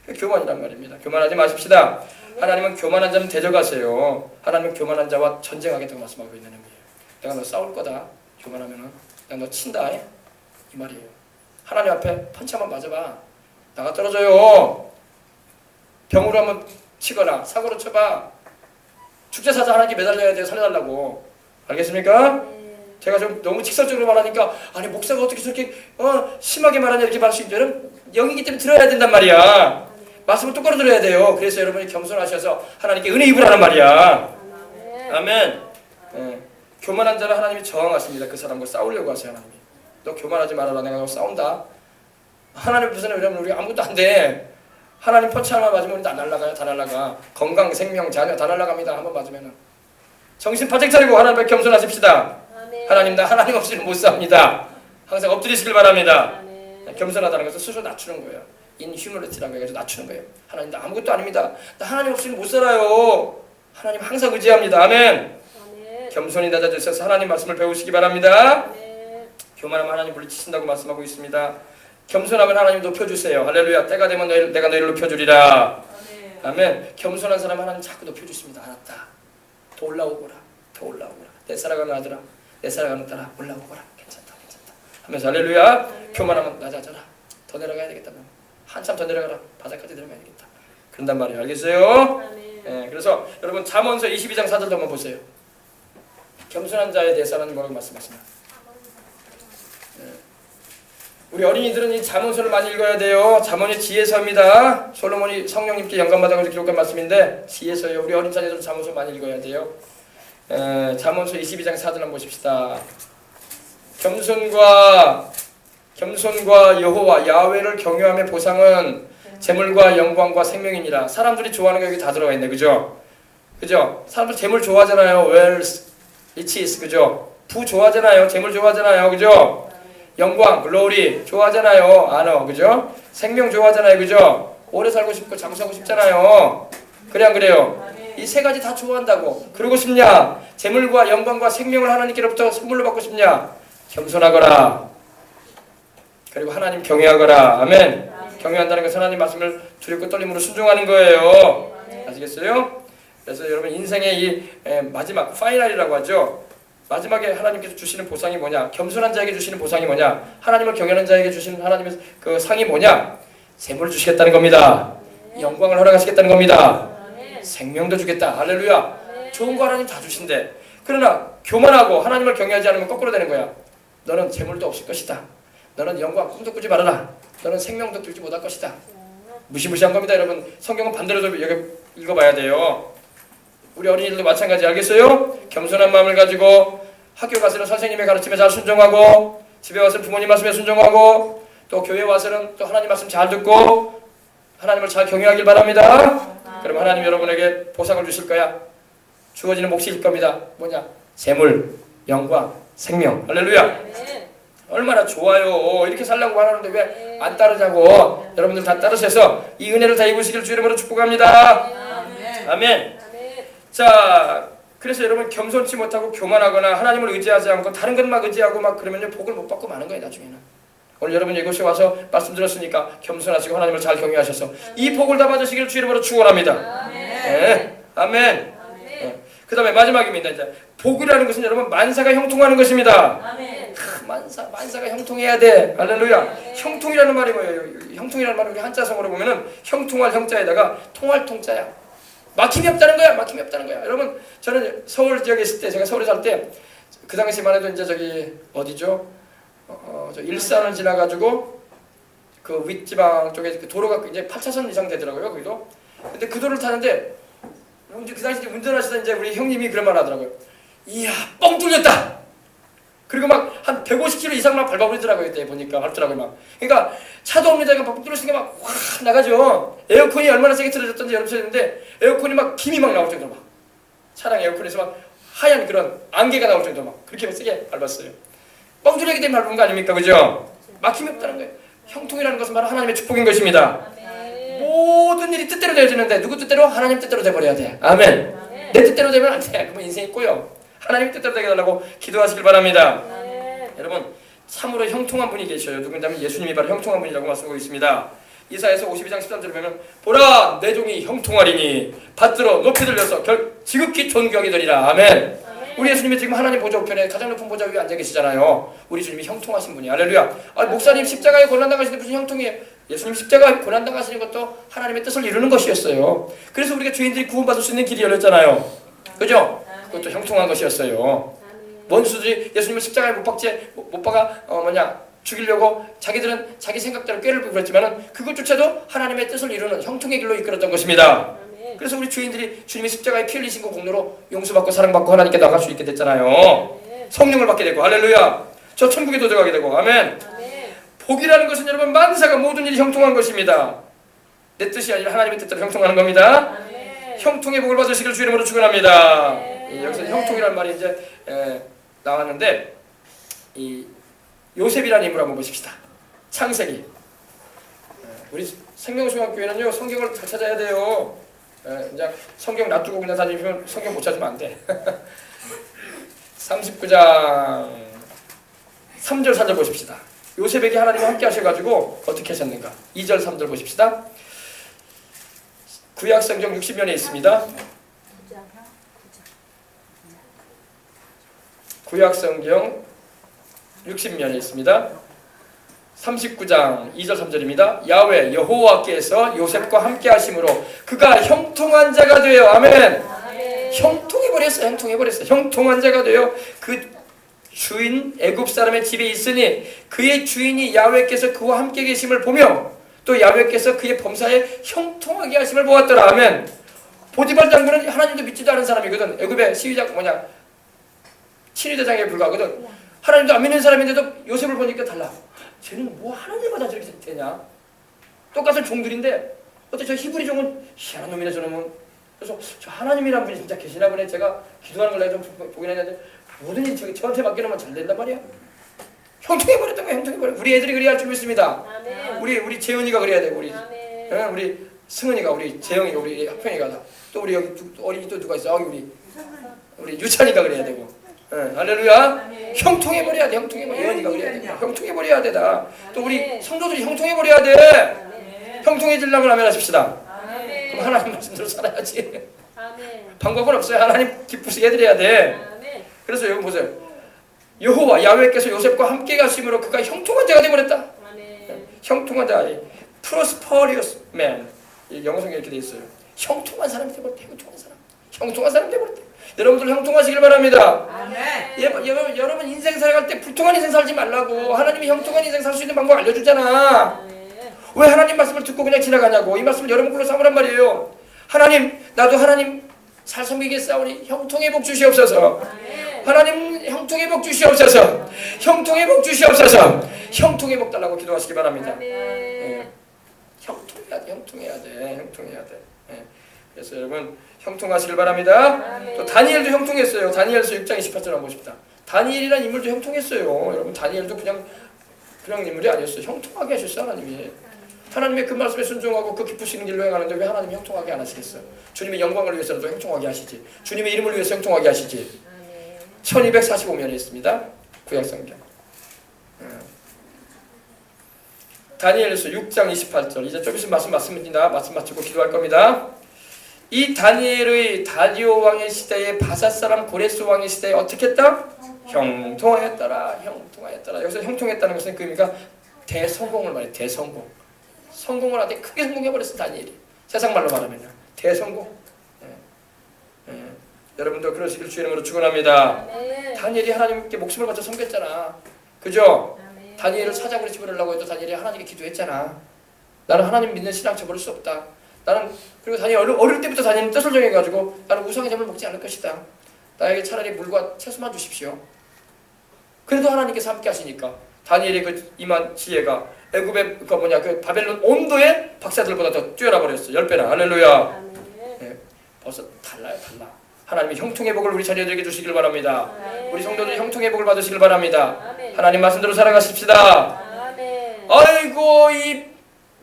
그게 교만이란 말입니다. 교만하지 마십시다. 하나님은 교만한 자는 대적하세요. 하나님은 교만한 자와 전쟁하겠다고 말씀하고 있는 의미예요. 내가 너 싸울 거다. 교만하면은 내가 너 친다. 이 말이에요. 하나님 앞에 펀치 한번 맞아봐. 나가 떨어져요. 병으로 한번 치거나 사고로 쳐봐. 축제사자 하나님께 매달려야 돼요. 살려달라고. 알겠습니까? 제가 좀 너무 직설적으로 말하니까 아니 목사가 어떻게 저렇게 심하게 말하냐 이렇게 말할 수 있죠. 여러분 영이기 때문에 들어야 된단 말이야. 말씀을 똑바로 들어야 돼요. 그래서 여러분이 겸손하셔서 하나님께 은혜 입으라는 말이야. 아멘. 교만한 자는 하나님이 저항하십니다. 그 사람과 싸우려고 하세요. 하나님이. 너 교만하지 말아라. 내가 너 싸운다. 하나님 앞에서는 여러분 우리 아무것도 안 돼. 하나님 펀치 하나 맞으면 우리 다 날아가요. 다 날아가. 건강, 생명, 자녀 다 날아갑니다. 한번 맞으면은. 정신 바짝 차리고 하나님 앞에 겸손하십시다. 하나님 나 하나님 없이는 못 삽니다. 항상 엎드리시길 바랍니다. 겸손하다는 것은 스스로 낮추는 거예요. 인휴머리티라고 해가지고 낮추는 거예요. 하나님 나 아무것도 아닙니다. 나 하나님 없이는 못 살아요. 하나님 항상 의지합니다. 아멘. 겸손히 낮아지셔서 하나님 말씀을 배우시기 바랍니다. 교만하면 하나님 물리치신다고 말씀하고 있습니다. 겸손하면 하나님 높여주세요. 할렐루야. 때가 되면 내가 너희를 높여주리라. 아멘. 겸손한 사람 하나님 자꾸 높여주십니다. 알았다. 더 올라오거라. 더 올라오거라. 내 살아가는 아들아. 내 살아가는 딸아. 올라오거라. 괜찮다. 하면서 할렐루야. 교만하면 낮아져라. 더 내려가야 되겠다. 한참 더 내려가라. 바닥까지 내려가야 되겠다. 그런단 말이에요. 알겠어요? 그래서 여러분 잠언서 22장 4절도 한번 보세요. 겸손한 자에 대해서 하나님 뭐라고 말씀하시나? 우리 어린이들은 이 잠언서를 많이 읽어야 돼요. 잠언이 지혜서입니다. 솔로몬이 성령님께 영감받아서 기록한 말씀인데 지혜서예요. 우리 어린 자녀들은 잠언서 많이 읽어야 돼요. 잠언서 22장 4절 한번 보십시다. 겸손과 여호와 야훼를 경외함의 보상은 재물과 영광과 생명이니라. 사람들이 좋아하는 게 여기 다 들어가 있네. 그죠? 사람들 재물 좋아하잖아요. wealth, riches. 그죠? 부 좋아하잖아요. 재물 좋아하잖아요. 그죠? 영광, 글로리 좋아하잖아요. honor. 그죠? 생명 좋아하잖아요. 그죠? 오래 살고 싶고 장수하고 싶잖아요. 그래 안 그래요? 이 세 가지 다 좋아한다고. 그러고 싶냐? 재물과 영광과 생명을 하나님께로부터 선물로 받고 싶냐? 겸손하거라. 그리고 하나님 경외하거라. 아멘. 경외한다는 것은 하나님 말씀을 두렵고 떨림으로 순종하는 거예요. 아시겠어요? 그래서 여러분 인생의 이 마지막 파이널이라고 하죠. 마지막에 하나님께서 주시는 보상이 뭐냐? 겸손한 자에게 주시는 보상이 뭐냐? 하나님을 경외하는 자에게 주시는 하나님의 그 상이 뭐냐? 재물을 주시겠다는 겁니다. 영광을 허락하시겠다는 겁니다. 생명도 주겠다. 할렐루야. 좋은 거 하나님 다 주신대. 그러나 교만하고 하나님을 경외하지 않으면 거꾸로 되는 거야. 너는 재물도 없을 것이다. 너는 영광 꿈도 꾸지 말아라. 너는 생명도 들지 못할 것이다. 무시무시한 겁니다. 여러분 성경은 반대로 좀 읽어봐야 돼요. 우리 어린이들도 마찬가지. 알겠어요? 겸손한 마음을 가지고 학교 가서는 선생님의 가르침에 잘 순종하고 집에 와서는 부모님 말씀에 순종하고 또 교회 와서는 또 하나님 말씀 잘 듣고 하나님을 잘 경외하길 바랍니다. 그럼 하나님 여러분에게 보상을 주실 거야. 주어지는 몫이 있을 겁니다. 뭐냐? 재물, 영광, 생명. 할렐루야. 얼마나 좋아요. 이렇게 살려고 하는데 왜 안 따르냐고. 여러분들 다 따르셔서 이 은혜를 다 입으시길 주 이름으로 축복합니다. 아멘. 자, 그래서 여러분 겸손치 못하고 교만하거나 하나님을 의지하지 않고 다른 것만 의지하고 막 그러면요 복을 못 받고 마는 거예요. 나중에는. 오늘 여러분 이곳에 와서 말씀 들었으니까 겸손하시고 하나님을 잘 경외하셔서 이 복을 다 받으시길 주 이름으로 축원합니다. 네. 아멘. 그 다음에 마지막입니다. 이제 복이라는 것은 여러분 만사가 형통하는 것입니다. 아멘. 만사가 형통해야 돼. 할렐루야. 형통이라는 말이 뭐예요? 형통이라는 말은 우리 한자성어로 보면은 형통할 형자에다가 통할 통자야. 막힘이 없다는 거야. 막힘이 없다는 거야. 여러분 저는 서울 지역에 있을 때 제가 서울에 살 때 그 당시만 해도 이제 저기 어디죠? 저 일산을 지나가지고 그 윗지방 쪽에 그 도로가 이제 8차선 이상 되더라고요. 거기도. 근데 그 도로를 타는데 그 당시 운전하시던 이제 우리 형님이 그런 말 하더라고요. 이야, 뻥 뚫렸다. 그리고 막 한 150km 이상만 밟아버리더라고요. 그때 보니까 밟더라고요 막. 그러니까 차도 없는 데가 막 뚫렸으니까 막 확 나가죠. 에어컨이 얼마나 세게 틀어졌던지 여러분 아시는데 에어컨이 막 김이 막 나올 정도로 막 차량 에어컨에서 막 하얀 그런 안개가 나올 정도로 막 그렇게 세게 밟았어요. 뻥 뚫렸기 때문에 밟은 거 아닙니까, 그죠? 막힘이 없다는 거예요. 형통이라는 것은 바로 하나님의 축복인 것입니다. 아멘. 모든 일이 뜻대로 되어지는데 누구 뜻대로? 하나님 뜻대로 돼버려야 돼. 아멘. 아멘. 내 뜻대로 되면 안 돼. 그러면 인생이 꼬여. 하나님 뜻대로 되게 해달라고 기도하시길 바랍니다. 아멘. 여러분 참으로 형통한 분이 계셔요. 누군가면 예수님이 바로 형통한 분이라고 말씀하고 있습니다. 이사야서 52장 13절에 보면 보라 내 종이 형통하리니 받들어 높이 들려서 지극히 존귀하게 되리라. 아멘. 아멘. 우리 예수님이 지금 하나님 보좌 우편에 가장 높은 보좌 위에 앉아 계시잖아요. 우리 주님이 형통하신 분이. 할렐루야. 목사님 십자가에 고난당하시는데 무슨 형통이에요? 예수님 십자가에 고난당하시는 것도 하나님의 뜻을 이루는 것이었어요. 그래서 우리가 죄인들이 구원받을 수 있는 길이 열렸잖아요. 그죠? 그것도 형통한 것이었어요. 원수들이 예수님을 십자가에 못 박아 죽이려고 자기들은 자기 생각대로 꾀를 부렸지만은 그것조차도 하나님의 뜻을 이루는 형통의 길로 이끌었던 것입니다. 그래서 우리 주인들이 주님의 십자가에 피 흘리신 그 공로로 용서받고 사랑받고 하나님께 나갈 수 있게 됐잖아요. 성령을 받게 되고 할렐루야. 저 천국에 도전하게 되고 아멘. 복이라는 것은 여러분 만사가 모든 일이 형통한 것입니다. 내 뜻이 아니라 하나님의 뜻대로 형통하는 겁니다. 형통의 복을 받으시길 주 이름으로 축원합니다. 여기서 형통이라는 말이 이제 나왔는데 이 요셉이라는 인물을 한번 보십시다. 창세기. 우리 생명중학교에는요 성경을 잘 찾아야 돼요. 그냥 성경 놔두고 그냥 다니면 성경 못 찾으면 안 돼. 39장 3절 4절 보십시다. 요셉에게 하나님이 함께 하셔가지고 어떻게 하셨는가. 2절 3절 보십시다. 구약성경 60면에 있습니다. 구약성경 60면에 있습니다. 39장 2절 3절입니다. 야훼 여호와께서 요셉과 함께 하심으로 그가 형통한 자가 되어 아멘. 형통해버렸어요. 형통한 자가 되어 그 주인 애굽 사람의 집에 있으니 그의 주인이 야훼께서 그와 함께 계심을 보며 또 야훼께서 그의 범사에 형통하게 하심을 보았더라. 아멘. 보디발 장군은 하나님도 믿지도 않은 사람이거든. 애굽의 시위장 친위대장에 불과하거든. 하나님도 안 믿는 사람인데도 요셉을 보니까 달라. 쟤는 뭐 하나님마다 저렇게 되냐? 똑같은 종들인데 어때 저 히브리 종은 희한한 놈이네 저놈은. 그래서 저 하나님이란 분이 진짜 계시나 보네. 제가 기도하는 걸 내가 좀 보긴 했는데 모든 일이 저한테 맡겨놓으면 잘 된단 말이야. 형통해버렸던 거야. 형통해버려. 우리 애들이 그래야 할 줄 믿습니다. 우리 재은이가 그래야 되고 우리 승은이가 우리 재영이가 우리 학평이가 다. 또 우리 여기 어린이 또 누가 있어? 우리 유찬이가 그래야 되고. 할렐루야. 형통해버려야 돼. 예언이가 그래야 돼. 형통해버려야 되다. 또 우리 성도들이 형통해버려야 돼. 형통해지려면 아멘 하십시다. 그럼 하나님 말씀대로 살아야지. 방법은 없어요. 하나님 기쁘시게 해드려야 돼. 그래서 여러분 보세요. 여호와 야훼께서 요셉과 함께 가심으로 그가 형통한 자가 되어버렸다. 형통한 자, prosperous man. 영어성에 이렇게 돼 있어요. 형통한 사람이 되어버렸다. 형통한 사람 되어버렸다. 여러분들 형통하시길 바랍니다. 여러분 인생 살아갈 때 불통한 인생 살지 말라고. 하나님이 형통한 인생 살 수 있는 방법 알려주잖아. 왜 하나님 말씀을 듣고 그냥 지나가냐고. 이 말씀을 여러분 굴러 삼으란 말이에요. 하나님 나도 하나님 잘 섬기겠사오니 형통의 복 주시옵소서. 하나님 형통의 복 주시옵소서. 형통의 복 주시옵소서. 형통의 복 달라고 기도하시기 바랍니다. 형통해야 돼. 그래서 여러분 형통하시길 바랍니다. 또 다니엘도 형통했어요. 다니엘서 6장 28절 한번 보십시다. 다니엘이라는 인물도 형통했어요. 여러분 다니엘도 그냥 인물이 아니었어요. 형통하게 하셨어요. 하나님이. 하나님의 그 말씀에 순종하고 그 기쁘시는 길로 행하는데 왜 하나님이 형통하게 안 하시겠어요? 주님의 영광을 위해서라도 형통하게 하시지. 주님의 이름을 위해서 형통하게 하시지. 1245면에 있습니다. 구약성경. 다니엘서 6장 28절. 이제 좀 있으면 말씀 맞습니다. 말씀 마치고 기도할 겁니다. 이 다니엘의 다리오 왕의 시대에 바사 사람 고레스 왕의 시대에 어떻게 했다? 형통하였더라. 여기서 형통했다는 것은 그 의미가 대성공을 말해. 대성공. 성공을 하되 크게 성공해버렸어 다니엘이. 세상 말로 말하면요. 대성공. 여러분도 그러시길 주 이름으로 축원합니다. 다니엘이 하나님께 목숨을 바쳐 섬겼잖아. 그죠? 다니엘을 사자굴에 집어넣으려고 해도 다니엘이 하나님께 기도했잖아. 나는 하나님 믿는 신앙 저버릴 수 없다. 나는 그리고 다니엘 어릴 때부터 다니엘 뜻을 정해가지고 나는 우상의 점을 먹지 않을 것이다. 나에게 차라리 물과 채소만 주십시오. 그래도 하나님께서 함께 하시니까 다니엘의 그 임한 지혜가 애굽의 그 바벨론 온도의 박사들보다 더 뛰어나 버렸어. 10배나. 할렐루야. 아멘. 네, 벌써 달라요, 달라. 하나님의 형통의 복을 우리 자녀들에게 주시길 바랍니다. 아멘. 우리 성도들이 형통의 복을 받으시길 바랍니다. 아멘. 하나님 말씀대로 살아가십시다. 아멘. 아이고 이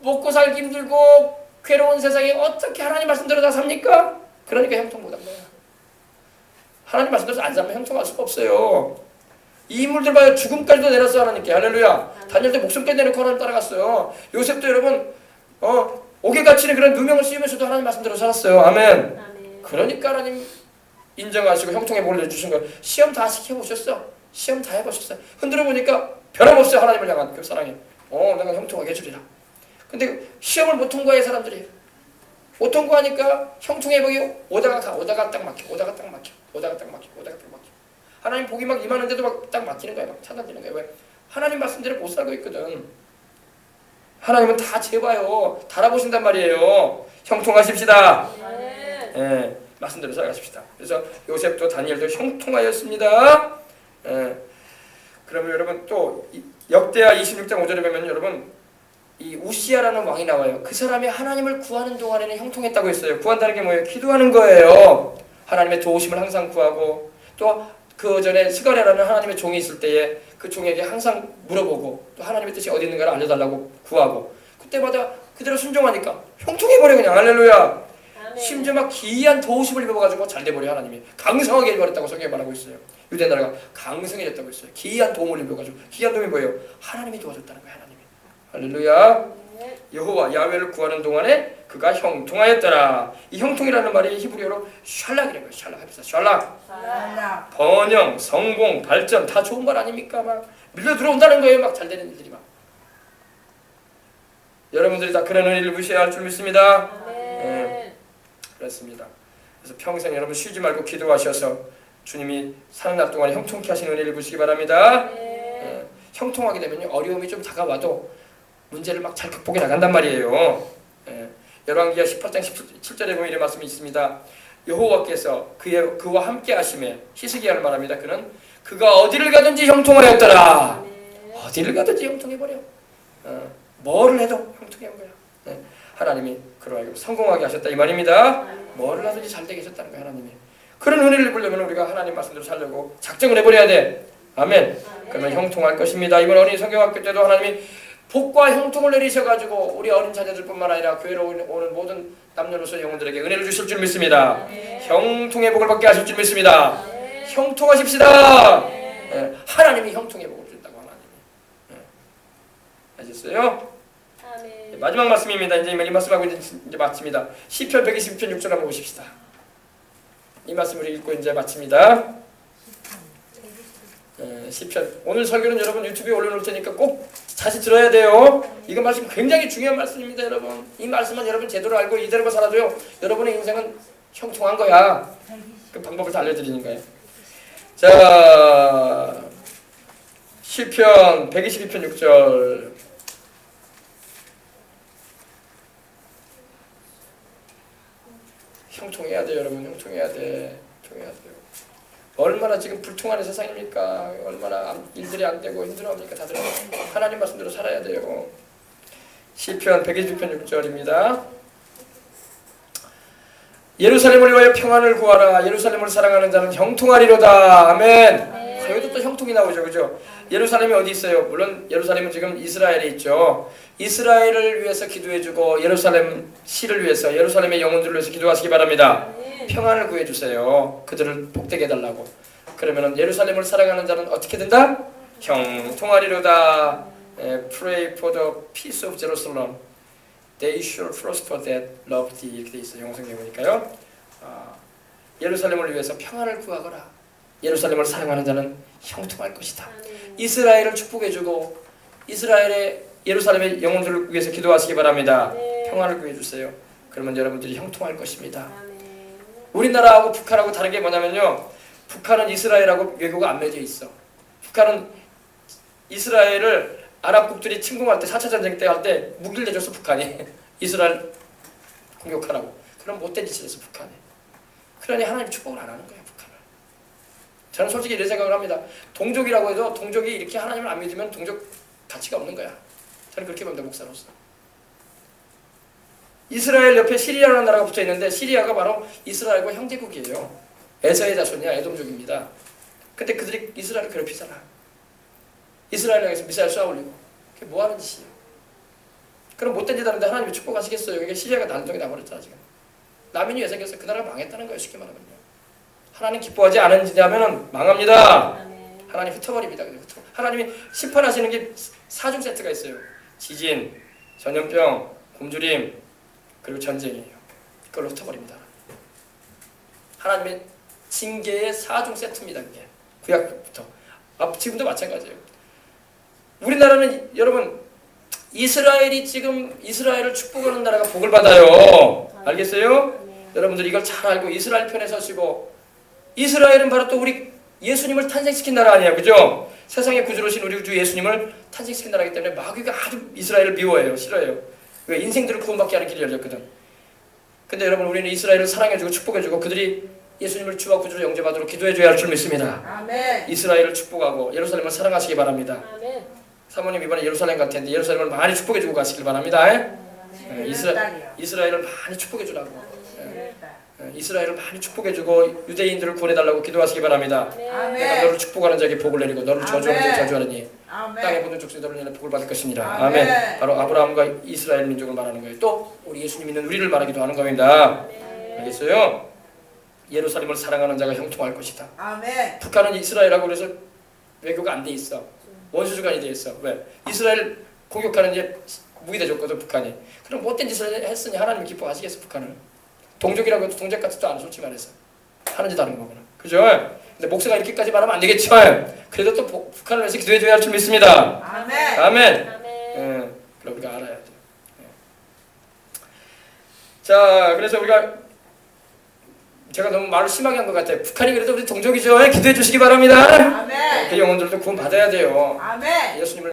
먹고 살기 힘들고 괴로운 세상에 어떻게 하나님 말씀대로 다 삽니까? 그러니까 형통 못한 거야. 하나님 말씀대로 안 살면 형통할 수가 없어요. 이 인물들 봐요. 죽음까지도 내렸어 하나님께. 할렐루야. 다니엘도 목숨까지 내놓고 하나님 따라갔어요. 요셉도 여러분 옥에 갇히는 그런 누명을 씌우면서도 하나님 말씀대로 살았어요. 아멘. 아멘. 그러니까 하나님 인정하시고 형통의 복을 내주신 거예요. 시험 다 시켜보셨어. 시험 다 해보셨어요. 흔들어 보니까 변함없어요. 하나님을 향한 그 사랑이. 내가 형통하게 해주리라. 근데 시험을 못 통과해 사람들이. 못 통과하니까 형통의 복이 오다가 딱 막혀. 오다가 딱 막혀. 하나님 복이 막 임하는데도 막 딱 막히는 거야. 막 차단되는 거야. 왜? 하나님 말씀대로 못 살고 있거든. 하나님은 다 재봐요. 달아보신단 말이에요. 형통하십시다. 아멘. 예, 말씀대로 살아가십시다. 그래서 요셉도 다니엘도 형통하였습니다. 예, 그러면 여러분 또 역대하 26장 5절에 보면 여러분 이 우시야라는 왕이 나와요. 그 사람이 하나님을 구하는 동안에는 형통했다고 했어요. 구한다는 게 뭐예요? 기도하는 거예요. 하나님의 도우심을 항상 구하고 또 그 전에 스가랴라는 하나님의 종이 있을 때에 그 종에게 항상 물어보고 또 하나님의 뜻이 어디 있는가를 알려달라고 구하고 그때마다 그대로 순종하니까 형통해버려 그냥. 할렐루야. 아멘. 심지어 막 기이한 도우심을 입어가지고 잘 돼버려. 하나님이 강성하게 해버렸다고 성경에 말하고 있어요. 유대 나라가 강성해졌다고 했어요. 기이한 도움을 입어가지고. 기이한 도움이 뭐예요? 하나님이 도와줬다는 거예요. 하나님이. 할렐루야. 아멘. 여호와 야훼를 구하는 동안에 그가 형통하였더라. 이 형통이라는 말이 히브리어로 샬락이라는 거예요. 샬락 합시다. 샬락. 번영, 성공, 발전 다 좋은 말 아닙니까? 막 밀려 들어온다는 거예요. 막 잘 되는 일들이 막. 여러분들이 다 그런 은혜를 무시해야 할 줄 믿습니다. 아멘. 그렇습니다. 그래서 평생 여러분 쉬지 말고 기도하셔서 주님이 사는 날 동안에 형통케 하시는 은혜를 보시기 바랍니다. 아멘. 형통하게 되면요 어려움이 좀 다가와도 문제를 막 잘 극복해 나간단 말이에요. 열왕기하 18장 17절에 보면 이런 말씀이 있습니다. 여호와께서 그와 함께 하심에 히스기야를 말합니다. 그가 어디를 가든지 형통하였더라. 아멘. 어디를 가든지 형통해버려. 뭐를 해도 형통한 거야. 하나님이 그러하여 성공하게 하셨다 이 말입니다. 아멘. 뭐를 하든지 잘 되게 하셨다는 거야. 하나님이. 그런 은혜를 입으려면 우리가 하나님 말씀대로 살려고 작정을 해버려야 돼. 아멘. 그러면 형통할 것입니다. 이번 어린이 성경학교 때도 하나님이 복과 형통을 내리셔가지고 우리 어린 자녀들뿐만 아니라 교회로 오는 모든 남녀노소 영혼들에게 은혜를 주실 줄 믿습니다. 아멘. 형통의 복을 받게 하실 줄 믿습니다. 아멘. 형통하십시다. 아멘. 하나님이 형통의 복을 준다고 하나님이. 아셨어요? 아멘. 마지막 말씀입니다. 이제 이 말씀하고 이제 마칩니다. 시편 122편 6절 한번 보십시다. 이 말씀을 읽고 이제 마칩니다. 시편 오늘 설교는 여러분 유튜브에 올려놓을 테니까 꼭 다시 들어야 돼요. 이거 말씀 굉장히 중요한 말씀입니다. 여러분 이 말씀은 여러분 제대로 알고 이대로 살아도요 여러분의 인생은 형통한 거야. 그 방법을 다 알려드리는 거예요. 자 시편 122편 6절 형통해야 돼요. 여러분 형통해야 돼. 형통해야 돼요. 얼마나 지금 불통한 세상입니까? 얼마나 일들이 안 되고 힘들어합니까? 다들 하나님 말씀대로 살아야 돼요. 시편 122편 6절입니다. 예루살렘을 위하여 평안을 구하라. 예루살렘을 사랑하는 자는 형통하리로다. 아멘. 여기도 또 형통이 나오죠, 그죠? 예루살렘이 어디 있어요? 물론 예루살렘은 지금 이스라엘에 있죠. 이스라엘을 위해서 기도해주고 예루살렘 시를 위해서 예루살렘의 영혼들을 위해서 기도하시기 바랍니다. 평안을 구해주세요. 그들을 복되게 해달라고. 그러면 예루살렘을 사랑하는 자는 어떻게 된다? 형통하리로다. Pray for the peace of Jerusalem. They shall prosper that love thee. 이렇게 돼 있어요. 영성경에 보니까요. 예루살렘을 위해서 평안을 구하거라. 예루살렘을 사랑하는 자는 형통할 것이다. 이스라엘을 축복해주고 이스라엘의 예루살렘의 영혼들을 위해서 기도하시기 바랍니다. 평안을 구해주세요. 그러면 여러분들이 형통할 것입니다. 우리나라하고 북한하고 다른 게 뭐냐면요. 북한은 이스라엘하고 외교가 안 맺어 있어. 북한은 이스라엘을 아랍국들이 침공할 때 4차 전쟁 때 할 때 무기를 내줬어 북한이 이스라엘 공격하라고. 그럼 못된 짓을 했어 북한이. 그러니 하나님 축복을 안 하는 거야 북한을. 저는 솔직히 이런 생각을 합니다. 동족이라고 해도 동족이 이렇게 하나님을 안 믿으면 동족 가치가 없는 거야. 저는 그렇게 봅니다 목사로서. 이스라엘 옆에 시리아라는 나라가 붙어 있는데 시리아가 바로 이스라엘과 형제국이에요. 에서의 자손이야. 에돔족입니다. 근데 그들이 이스라엘을 괴롭히잖아. 이스라엘을 향해서 미사일 쏘아 올리고. 그게 뭐 하는 짓이에요? 그럼 못된 짓 하는데 하나님이 축복하시겠어요? 이게 시리아가 난동이 나버렸잖아 지금. 남인이 왜 생겼어? 그 나라가 망했다는 거예요. 쉽게 말하면요. 하나님 기뻐하지 않으냐면 망합니다. 아멘. 하나님 흩어버립니다. 하나님이 심판하시는 게 4중 세트가 있어요. 지진, 전염병, 굶주림, 그리고 전쟁이에요. 그걸로 흩어버립니다. 하나님의 징계의 4중 세트입니다. 그게 구약부터. 지금도 마찬가지예요. 우리나라는 여러분 이스라엘이 지금 이스라엘을 축복하는 나라가 복을 받아요. 알겠어요? 아멘. 여러분들 이걸 잘 알고 이스라엘 편에 서시고 이스라엘은 바로 또 우리 예수님을 탄생시킨 나라 아니에요. 그죠? 세상의 구주로신 우리 주 예수님을 탄생시킨 나라이기 때문에 마귀가 아주 이스라엘을 미워해요. 싫어해요. 왜? 인생들을 구원받게 하는 길이 열렸거든. 근데 여러분 우리는 이스라엘을 사랑해주고 축복해주고 그들이 예수님을 주와 구주로 영접하도록 기도해줘야 할 줄 믿습니다. 아멘. 이스라엘을 축복하고 예루살렘을 사랑하시기 바랍니다. 아멘. 사모님 이번에 예루살렘 갈 텐데 예루살렘을 많이 축복해주고 가시길 바랍니다. 네, 이스라엘을 많이 축복해주라고. 네. 이스라엘을 많이 축복해주고 유대인들을 구원해달라고 기도하시기 바랍니다. 아멘. 내가 너를 축복하는 자에게 복을 내리고 너를 저주하는 자에게 저주하느니 땅의 아멘. 모든 족속이 너를 인해 복을 받을 것이니라. 아멘. 아멘. 바로 아브라함과 이스라엘 민족을 말하는 거예요. 또 우리 예수님 믿는 우리를 말하기도 하는 겁니다. 아멘. 알겠어요? 예루살렘을 사랑하는 자가 형통할 것이다. 아멘. 북한은 이스라엘하고 그래서 외교가 안 돼 있어. 원수주간이 돼 있어. 왜? 이스라엘 공격하는 이제 무기 대줬거든 북한이. 그럼 못된 짓을 했으니 하나님이 기뻐하시겠어 북한을. 동족이라고 해도 동족 같지도 않아 솔직히 말해서. 하는 짓 하는 거구나. 그죠? 근데 목사가 이렇게까지 말하면 안 되겠죠. 그래도 또 북한을 위해서 기도해줘야 할 줄 믿습니다. 아멘. 아멘. 아멘. 그럼 우리가 알아야 돼. 자, 그래서 우리가 제가 너무 말을 심하게 한 것 같아요. 북한이 그래도 우리 동족이죠. 기도해 주시기 바랍니다. 아멘. 그 영혼들도 구원 받아야 돼요. 아멘. 예수님을